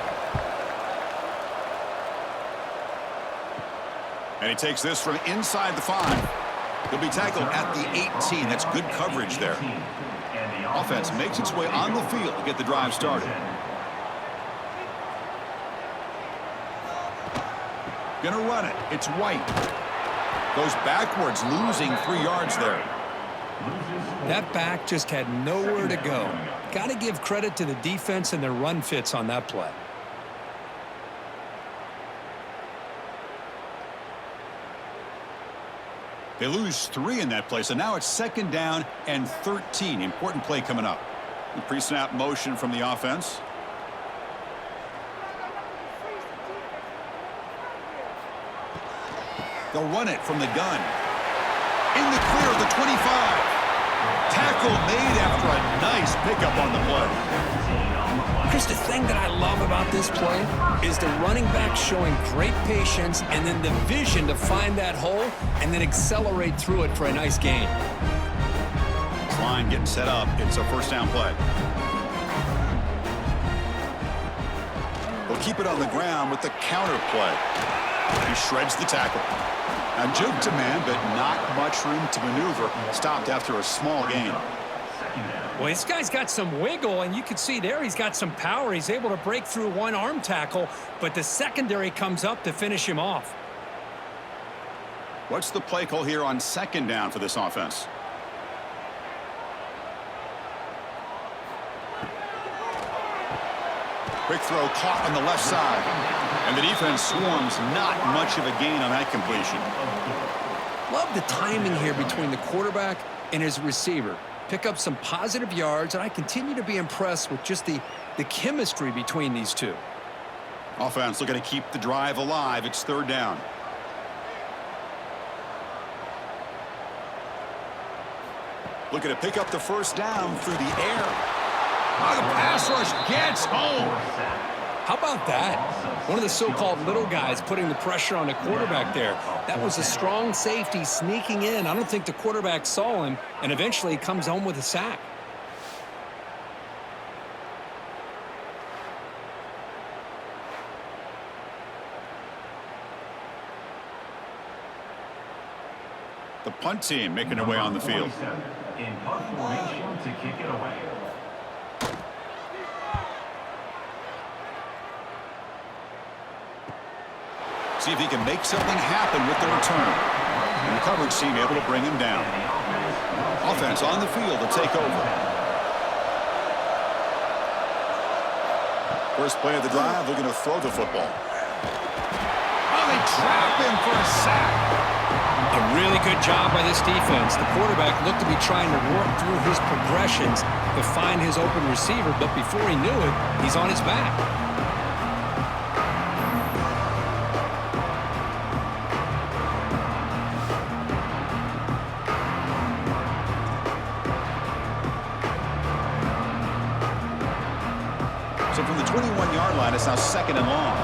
And he takes this from inside the 5. He'll be tackled at the 18. That's good coverage there. Offense makes its way on the field to get the drive started. Gonna run it. It's White. Goes backwards, losing 3 yards there. That back just had nowhere to go. Got to give credit to the defense and their run fits on that play. They lose 3 in that play, so now it's 2nd down and 13. Important play coming up. The pre-snap motion from the offense. They'll run it from the gun. In the clear of the 25. Tackle made after a nice pickup on the play. Chris, the thing that I love about this play is the running back showing great patience and then the vision to find that hole and then accelerate through it for a nice gain. This line getting set up. It's a 1st down play. They'll keep it on the ground with the counter play. He shreds the tackle. Now juke to man, but not much room to maneuver. Stopped after a small gain. Well, this guy's got some wiggle, and you can see there he's got some power. He's able to break through one arm tackle, but the secondary comes up to finish him off. What's the play call here on 2nd down for this offense? Quick throw caught on the left side. And the defense swarms. Not much of a gain on that completion. Love the timing here between the quarterback and his receiver. Pick up some positive yards, and I continue to be impressed with just the chemistry between these two. Offense looking to keep the drive alive. It's 3rd down. Looking to pick up the 1st down through the air. Oh, the pass rush gets home. How about that? One of the so-called little guys putting the pressure on the quarterback there. That was a strong safety sneaking in. I don't think the quarterback saw him, and eventually he comes home with a sack. The punt team making their way on the field. In punt formation to kick it away. See if he can make something happen with the return. And the coverage team able to bring him down. Offense on the field to take over. First play of the drive, looking to throw the football. Oh, they trap him for a sack. A really good job by this defense. The quarterback looked to be trying to work through his progressions to find his open receiver, but before he knew it, he's on his back. So from the 21-yard line, it's now 2nd and long.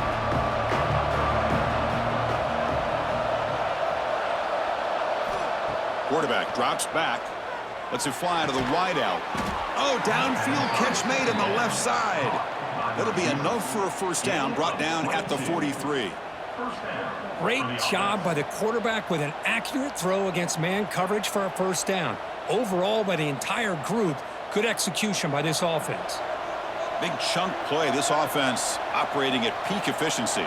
Quarterback drops back. Lets it fly to the wideout. Oh, downfield catch made on the left side. That'll be enough for a 1st down, brought down at the 43. Great job by the quarterback with an accurate throw against man coverage for a 1st down. Overall, by the entire group, good execution by this offense. Big chunk play. This offense operating at peak efficiency.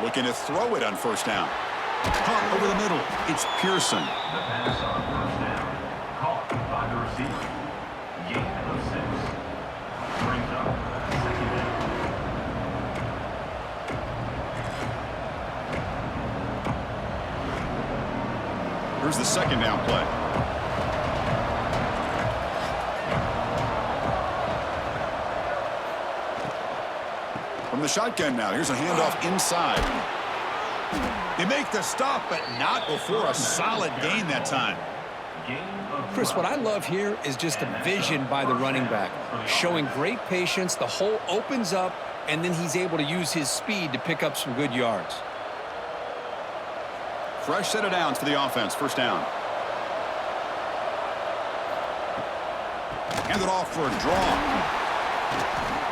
Looking to throw it on 1st down. Caught over the middle. It's Pearson. The pass on 1st down. Caught by the receiver. Gain of 6. Brings up 2nd down. Here's the 2nd down play. From the shotgun now. Here's a handoff inside. They make the stop, but not before a solid gain that time. Chris, what I love here is just the vision by the running back, showing great patience. The hole opens up, and then he's able to use his speed to pick up some good yards. Fresh set of downs for the offense. First down. Handed off for a draw.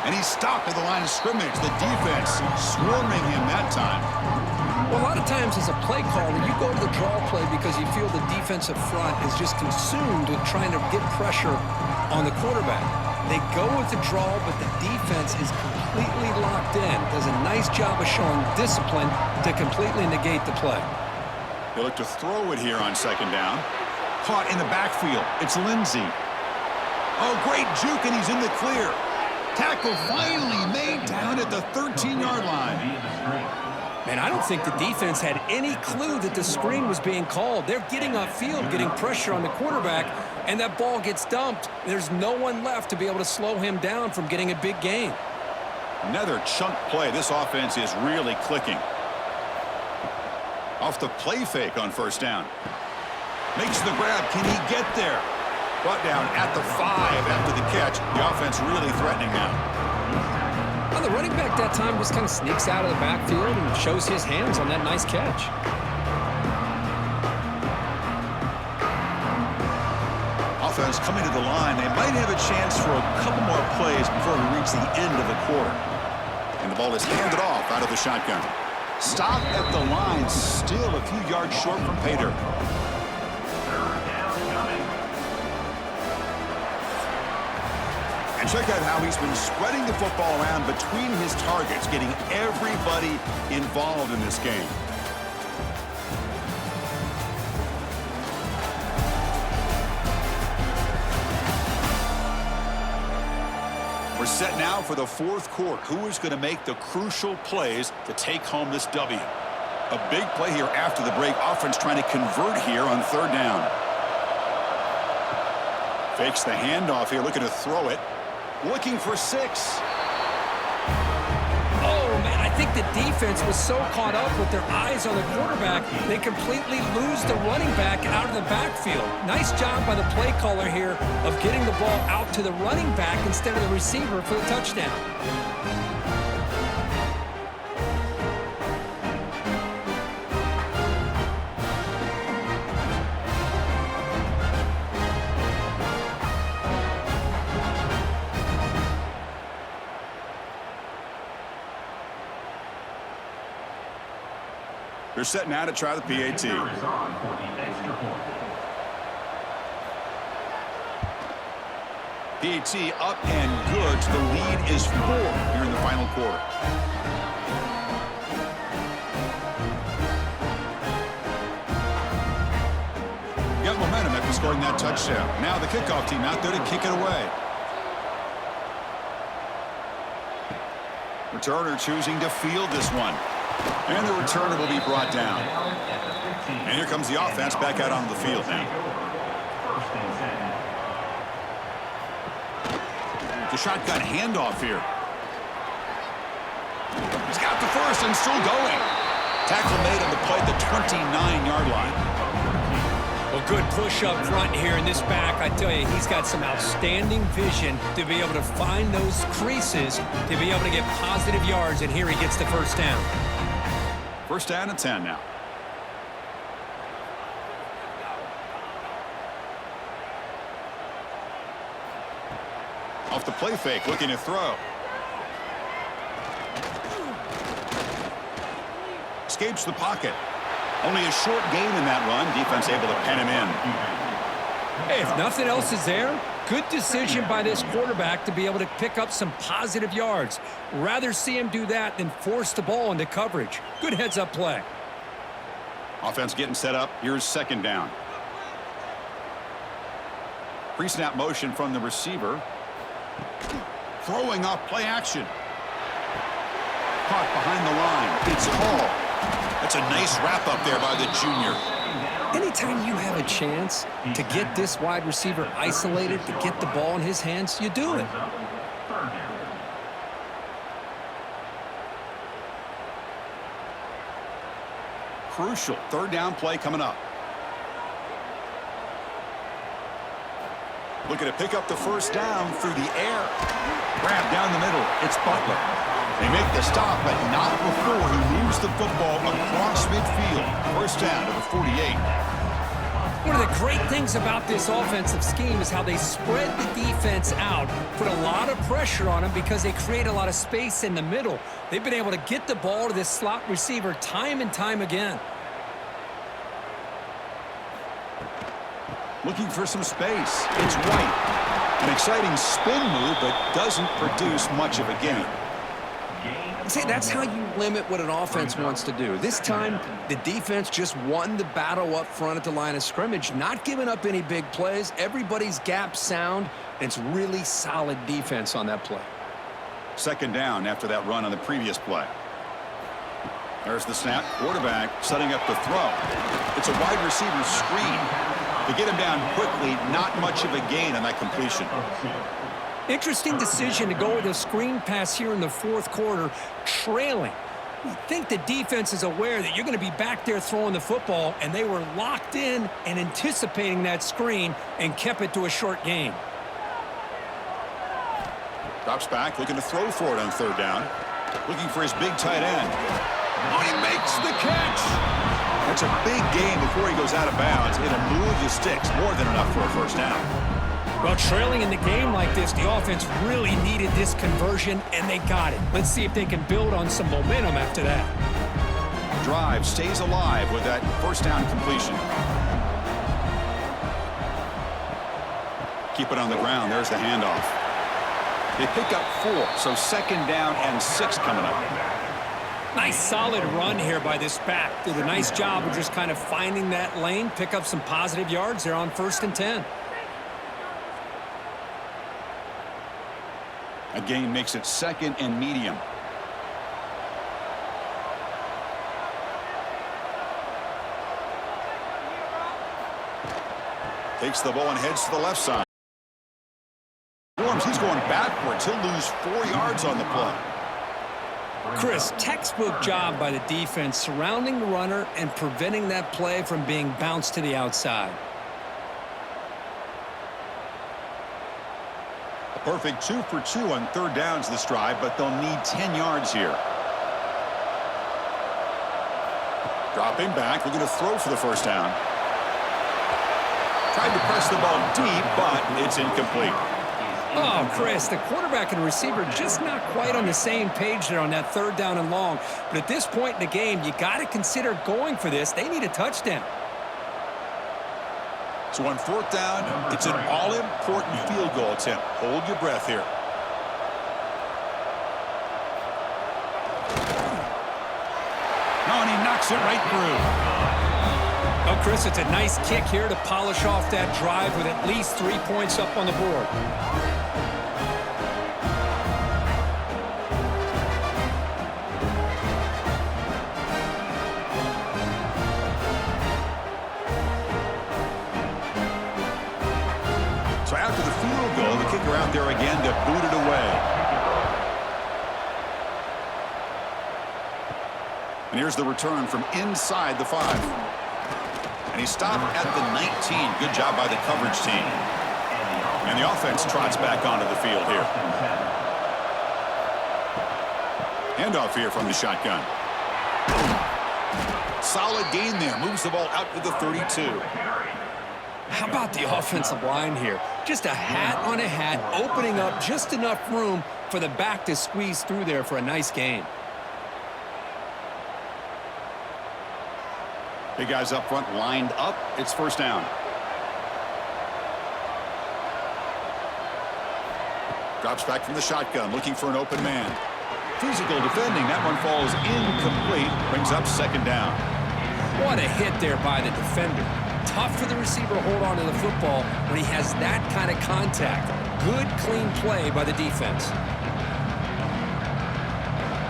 And he's stopped at the line of scrimmage. The defense swarming him that time. Well, a lot of times as a play caller, you go to the draw play because you feel the defensive front is just consumed with trying to get pressure on the quarterback. They go with the draw, but the defense is completely locked in. Does a nice job of showing discipline to completely negate the play. They look to throw it here on second down. Caught in the backfield. It's Lindsey. Oh, great juke, and he's in the clear. Tackle finally made down at the 13-yard line. Man, I don't think the defense had any clue that the screen was being called. They're getting upfield, getting pressure on the quarterback, and that ball gets dumped. There's no one left to be able to slow him down from getting a big gain. Another chunk play. This offense is really clicking. Off the play fake on first down. Makes the grab. Can he get there? Brought down at the 5 after the catch. The offense really threatening now. Well, the running back that time just kind of sneaks out of the backfield and shows his hands on that nice catch. Offense coming to the line. They might have a chance for a couple more plays before we reach the end of the quarter. And the ball is handed off out of the shotgun. Stop at the line, still a few yards short from pay dirt. And check out how he's been spreading the football around between his targets, getting everybody involved in this game. We're set now for the fourth quarter. Who is going to make the crucial plays to take home this W? A big play here after the break. Offense trying to convert here on third down. Fakes the handoff here, looking to throw it. Looking for 6. Oh, man, I think the defense was so caught up with their eyes on the quarterback, they completely lose the running back out of the backfield. Nice job by the play caller here of getting the ball out to the running back instead of the receiver for the touchdown. They're set now to try the PAT. PAT up and good. The lead is 4 here in the final quarter. Got momentum after scoring that touchdown. Now the kickoff team out there to kick it away. Returner choosing to field this one. And the returner will be brought down. And here comes the offense back out onto the field now. The shotgun handoff here. He's got the first and still going. Tackle made on the play at the 29-yard line. Well, good push up front here in this back. I tell you, he's got some outstanding vision to be able to find those creases, to be able to get positive yards, and here he gets the first down. First down and 10 now. Off the play fake, looking to throw. Escapes the pocket. Only a short gain in that run. Defense able to pen him in. Hey, if nothing else is there, good decision by this quarterback to be able to pick up some positive yards. Rather see him do that than force the ball into coverage. Good heads-up play. Offense getting set up. Here's second down. Pre-snap motion from the receiver. Throwing off play action. Caught behind the line. It's Hall. That's a nice wrap up there by the junior. Anytime you have a chance to get this wide receiver isolated, to get the ball in his hands, you do it. crucial. Third down play coming up. Looking to pick up the first down through the air. Grab down the middle. It's Butler. They make the stop, but not before he moves the football across midfield. First down to the 48. One of the great things about this offensive scheme is how they spread the defense out, put a lot of pressure on them because they create a lot of space in the middle. They've been able to get the ball to this slot receiver time and time again. Looking for some space. It's White. An exciting spin move, but doesn't produce much of a gain. See, that's how you limit what an offense wants to do. This time, the defense just won the battle up front at the line of scrimmage, not giving up any big plays. Everybody's gap sound, and it's really solid defense on that play. Second down after that run on the previous play. There's the snap. Quarterback setting up the throw. It's a wide receiver screen. To get him down quickly, not much of a gain on that completion. Interesting decision to go with a screen pass here in the fourth quarter, trailing. I think the defense is aware that you're going to be back there throwing the football, and they were locked in and anticipating that screen and kept it to a short gain. Drops back, looking to throw for it on third down. Looking for his big tight end. Oh, he makes the catch! That's a big gain before he goes out of bounds. It'll move the sticks, more than enough for a first down. Well, trailing in the game like this, the offense really needed this conversion, and they got it. Let's see if they can build on some momentum after that. Drive stays alive with that first down completion. Keep it on the ground. There's the handoff. They pick up 4, so second down and 6 coming up. Nice solid run here by this back. Did a nice job of just kind of finding that lane, pick up some positive yards there on 1st and 10. A gain makes it second and medium. Takes the ball and heads to the left side. He's going backwards. He'll lose 4 yards on the play. Chris, textbook job by the defense surrounding the runner and preventing that play from being bounced to the outside. A perfect 2 for 2 on third downs this drive, but they'll need 10 yards here. Dropping back, looking to throw for the first down. Tried to press the ball deep, but it's incomplete. Oh, Chris, the quarterback and receiver just not quite on the same page there on that third down and long. But at this point in the game, you got to consider going for this. They need a touchdown. So on fourth down, it's an all-important field goal attempt. Hold your breath here. No, and he knocks it right through. Oh, Chris, it's a nice kick here to polish off that drive with at least 3 points up on the board. So after the field goal, the kicker out there again to boot it away. And here's the return from inside the 5. And he stopped at the 19. Good job by the coverage team. And the offense trots back onto the field here. Handoff here from the shotgun. Solid gain there. Moves the ball out to the 32. How about the offensive line here? Just a hat on a hat, opening up just enough room for the back to squeeze through there for a nice gain. Big guys up front lined up. It's first down. Drops back from the shotgun, looking for an open man. Physical defending. That one falls incomplete. Brings up second down. What a hit there by the defender. Tough for the receiver to hold on to the football when he has that kind of contact. Good, clean play by the defense.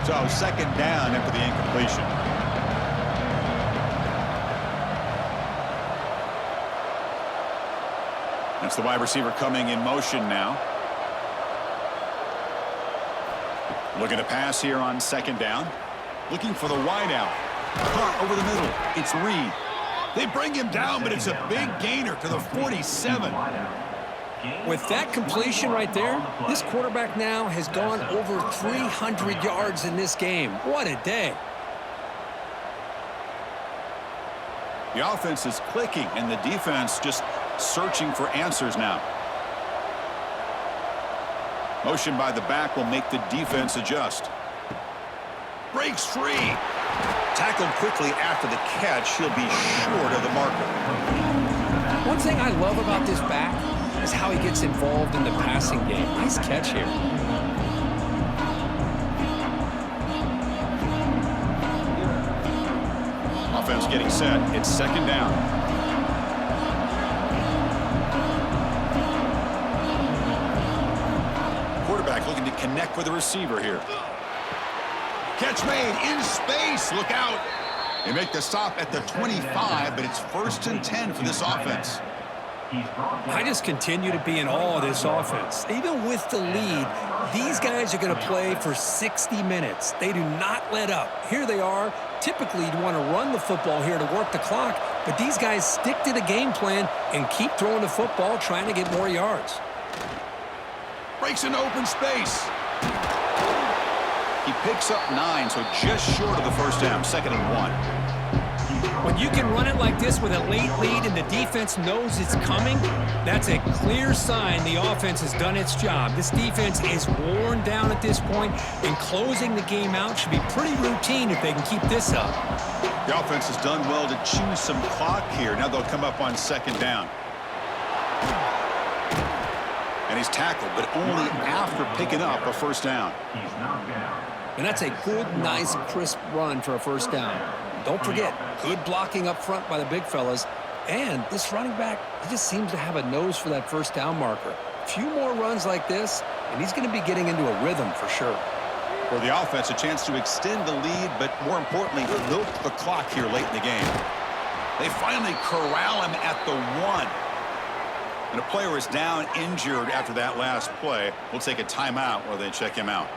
So second down after the incompletion. That's the wide receiver coming in motion now. Looking to pass here on second down. Looking for the wide out. Caught over the middle. It's Reed. They bring him down, but it's a big gainer to the 47. With that completion right there, this quarterback now has gone over 300 yards in this game. What a day. The offense is clicking, and the defense just searching for answers now. Motion by the back will make the defense adjust. Breaks free. Tackled quickly after the catch. He'll be short of the marker. One thing I love about this back is how he gets involved in the passing game. Nice catch here. Offense getting set. It's second down. Quarterback looking to connect with the receiver here. Catch made in space. Look out. They make the stop at the 25, but it's 1st and 10 for this offense. I just continue to be in awe of this offense. Even with the lead, these guys are going to play for 60 minutes. They do not let up. Here they are. Typically, you want to run the football here to work the clock, but these guys stick to the game plan and keep throwing the football, trying to get more yards. Breaks into open space. He picks up 9, so just short of the first down, 2nd and 1. When you can run it like this with a late lead and the defense knows it's coming, that's a clear sign the offense has done its job. This defense is worn down at this point, and closing the game out should be pretty routine if they can keep this up. The offense has done well to chew some clock here. Now they'll come up on 2nd down. And he's tackled, but only after picking up a first down. He's knocked down. And that's a good, nice, crisp run for a first down. Don't forget, good blocking up front by the big fellas. And this running back, he just seems to have a nose for that first down marker. A few more runs like this, and he's going to be getting into a rhythm for sure. For the offense, a chance to extend the lead, but more importantly, milk the clock here late in the game. They finally corral him at the 1. And a player is down injured after that last play. We'll take a timeout while they check him out.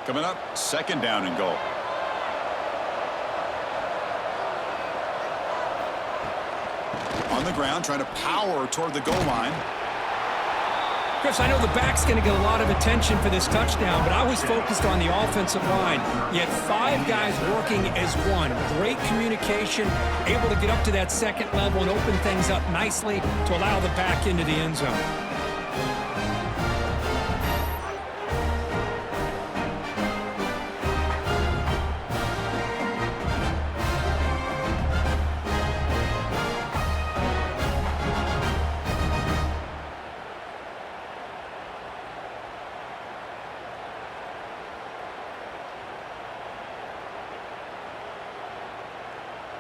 Coming up, 2nd down and goal. On the ground, trying to power toward the goal line. Chris, I know the back's going to get a lot of attention for this touchdown, but I was focused on the offensive line. Yet 5 guys working as one. Great communication, able to get up to that 2nd level and open things up nicely to allow the back into the end zone.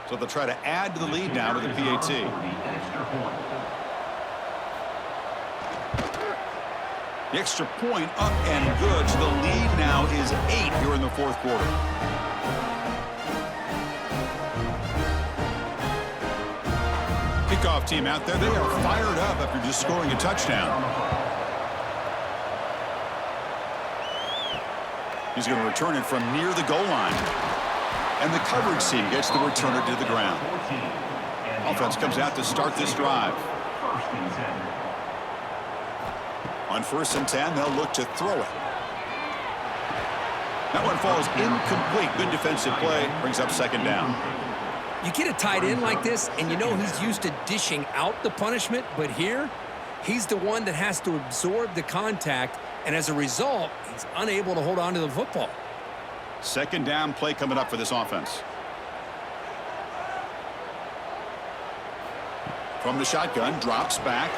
So they'll try to add to the lead now to the PAT. The extra point up and good. So the lead now is 8 here in the 4th quarter. Kickoff team out there. They are fired up after just scoring a touchdown. He's going to return it from near the goal line. And the coverage team gets the returner to the ground. Offense comes out to start this drive. On 1st and 10, they'll look to throw it. That one falls incomplete. Good defensive play. Brings up 2nd down. You get a tight end like this, and you know he's used to dishing out the punishment, but here, he's the one that has to absorb the contact, and as a result, he's unable to hold on to the football. 2nd down play coming up for this offense. From the shotgun, drops back.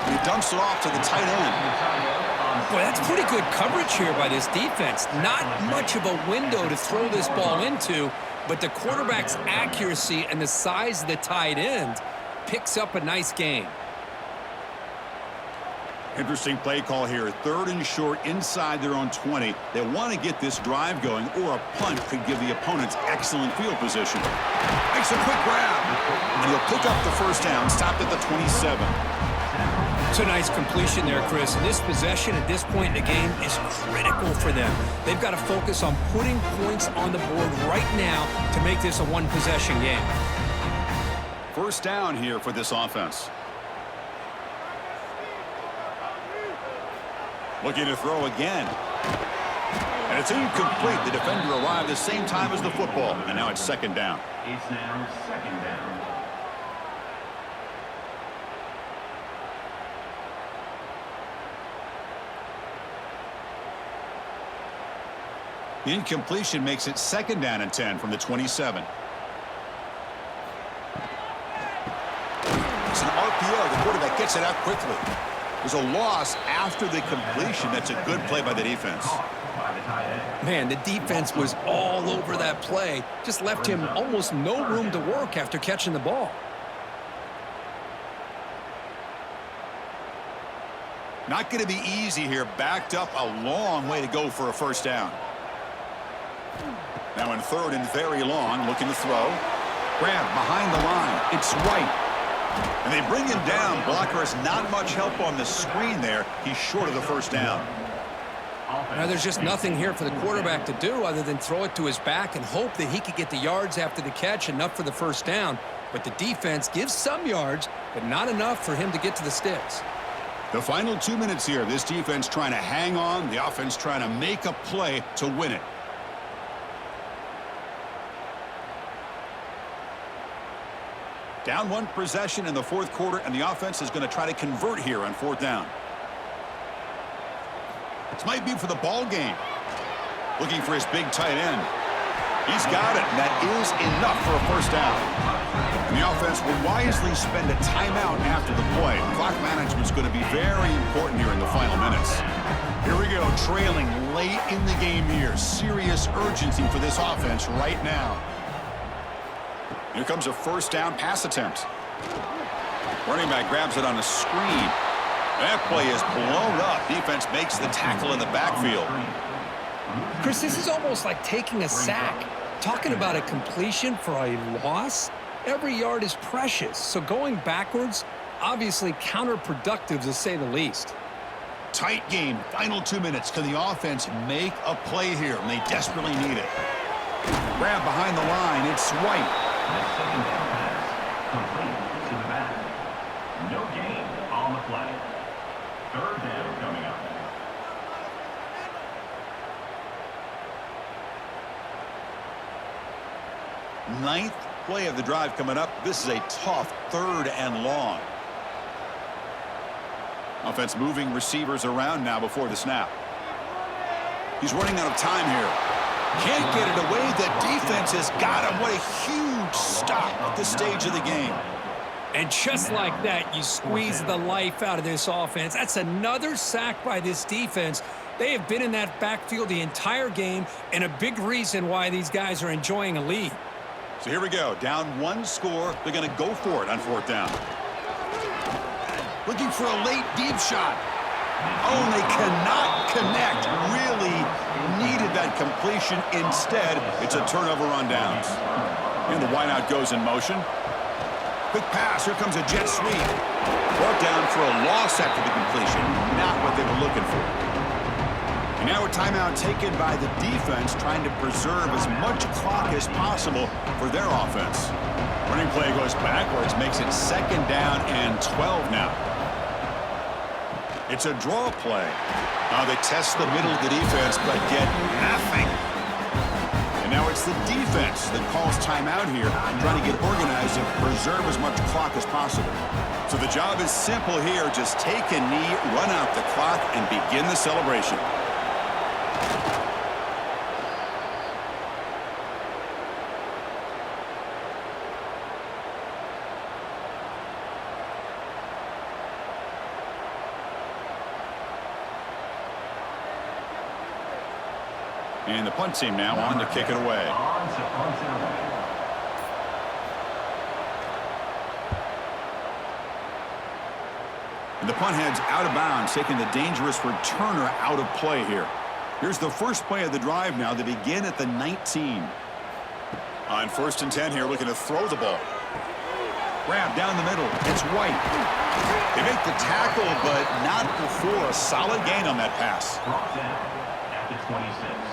And he dumps it off to the tight end. Boy, that's pretty good coverage here by this defense. Not much of a window to throw this ball into, but the quarterback's accuracy and the size of the tight end picks up a nice gain. Interesting play call here. 3rd and short inside their own 20. They want to get this drive going, or a punt could give the opponents excellent field position. Makes a quick grab, and he'll pick up the first down, stopped at the 27. It's a nice completion there, Chris. And this possession at this point in the game is critical for them. They've got to focus on putting points on the board right now to make this a one-possession game. First down here for this offense. Looking to throw again. And it's incomplete. The defender arrived the same time as the football. And now it's second down. It's now second down. The incompletion makes it second down and 10 from the 27. It's an RPO. The quarterback gets it out quickly. There's a loss after the completion. That's a good play by the defense. Man, the defense was all over that play. Just left him almost no room to work after catching the ball. Not going to be easy here. Backed up a long way to go for a first down. Now in third and very long, looking to throw. Grab behind the line. It's right. And they bring him down. Blocker has not much help on the screen there. He's short of the first down. Now there's just nothing here for the quarterback to do other than throw it to his back and hope that he could get the yards after the catch, enough for the first down. But the defense gives some yards, but not enough for him to get to the sticks. The final 2 minutes here. This defense trying to hang on. The offense trying to make a play to win it. Down one possession in the fourth quarter, and the offense is going to try to convert here on fourth down. This might be for the ball game. Looking for his big tight end. He's got it, and that is enough for a first down. And the offense will wisely spend a timeout after the play. Clock management is going to be very important here in the final minutes. Here we go, trailing late in the game here. Serious urgency for this offense right now. Here comes a first down pass attempt. Running back grabs it on a screen. That play is blown up. Defense makes the tackle in the backfield. Chris, this is almost like taking a sack. Talking about a completion for a loss, every yard is precious. So going backwards, obviously counterproductive to say the least. Tight game, final 2 minutes. Can the offense make a play here? And they desperately need it. Grab behind the line. It's White. The second down pass, complete to the back. No gain on the play. Third down coming up. Ninth play of the drive coming up. This is a tough third and long. Offense moving receivers around now before the snap. He's running out of time here. Can't get it away. The defense has got him. What a huge stop at this stage of the game. And just like that, you squeeze the life out of this offense. That's another sack by this defense. They have been in that backfield the entire game, and a big reason why these guys are enjoying a lead. So here we go. Down one score. They're going to go for it on fourth down. Looking for a late deep shot. Oh, and they cannot connect. Really needed that completion. Instead, it's a turnover on downs. And the wideout goes in motion. Quick pass. Here comes a jet sweep. Brought down for a loss after the completion. Not what they were looking for. And now a timeout taken by the defense, trying to preserve as much clock as possible for their offense. Running play goes backwards, makes it second down and 12 now. It's a draw play. They test the middle of the defense, but get nothing. And now it's the defense that calls timeout here, trying to get organized and preserve as much clock as possible. So the job is simple here. Just take a knee, run out the clock, and begin the celebration. And the punt team now on to kick it away. On to punt it away. And the punt heads out of bounds, taking the dangerous returner out of play here. Here's the first play of the drive now. They begin at the 19. On first and 10 here, looking to throw the ball. Grab down the middle. It's White. They make the tackle, but not before a solid gain on that pass. Brought down at the 26.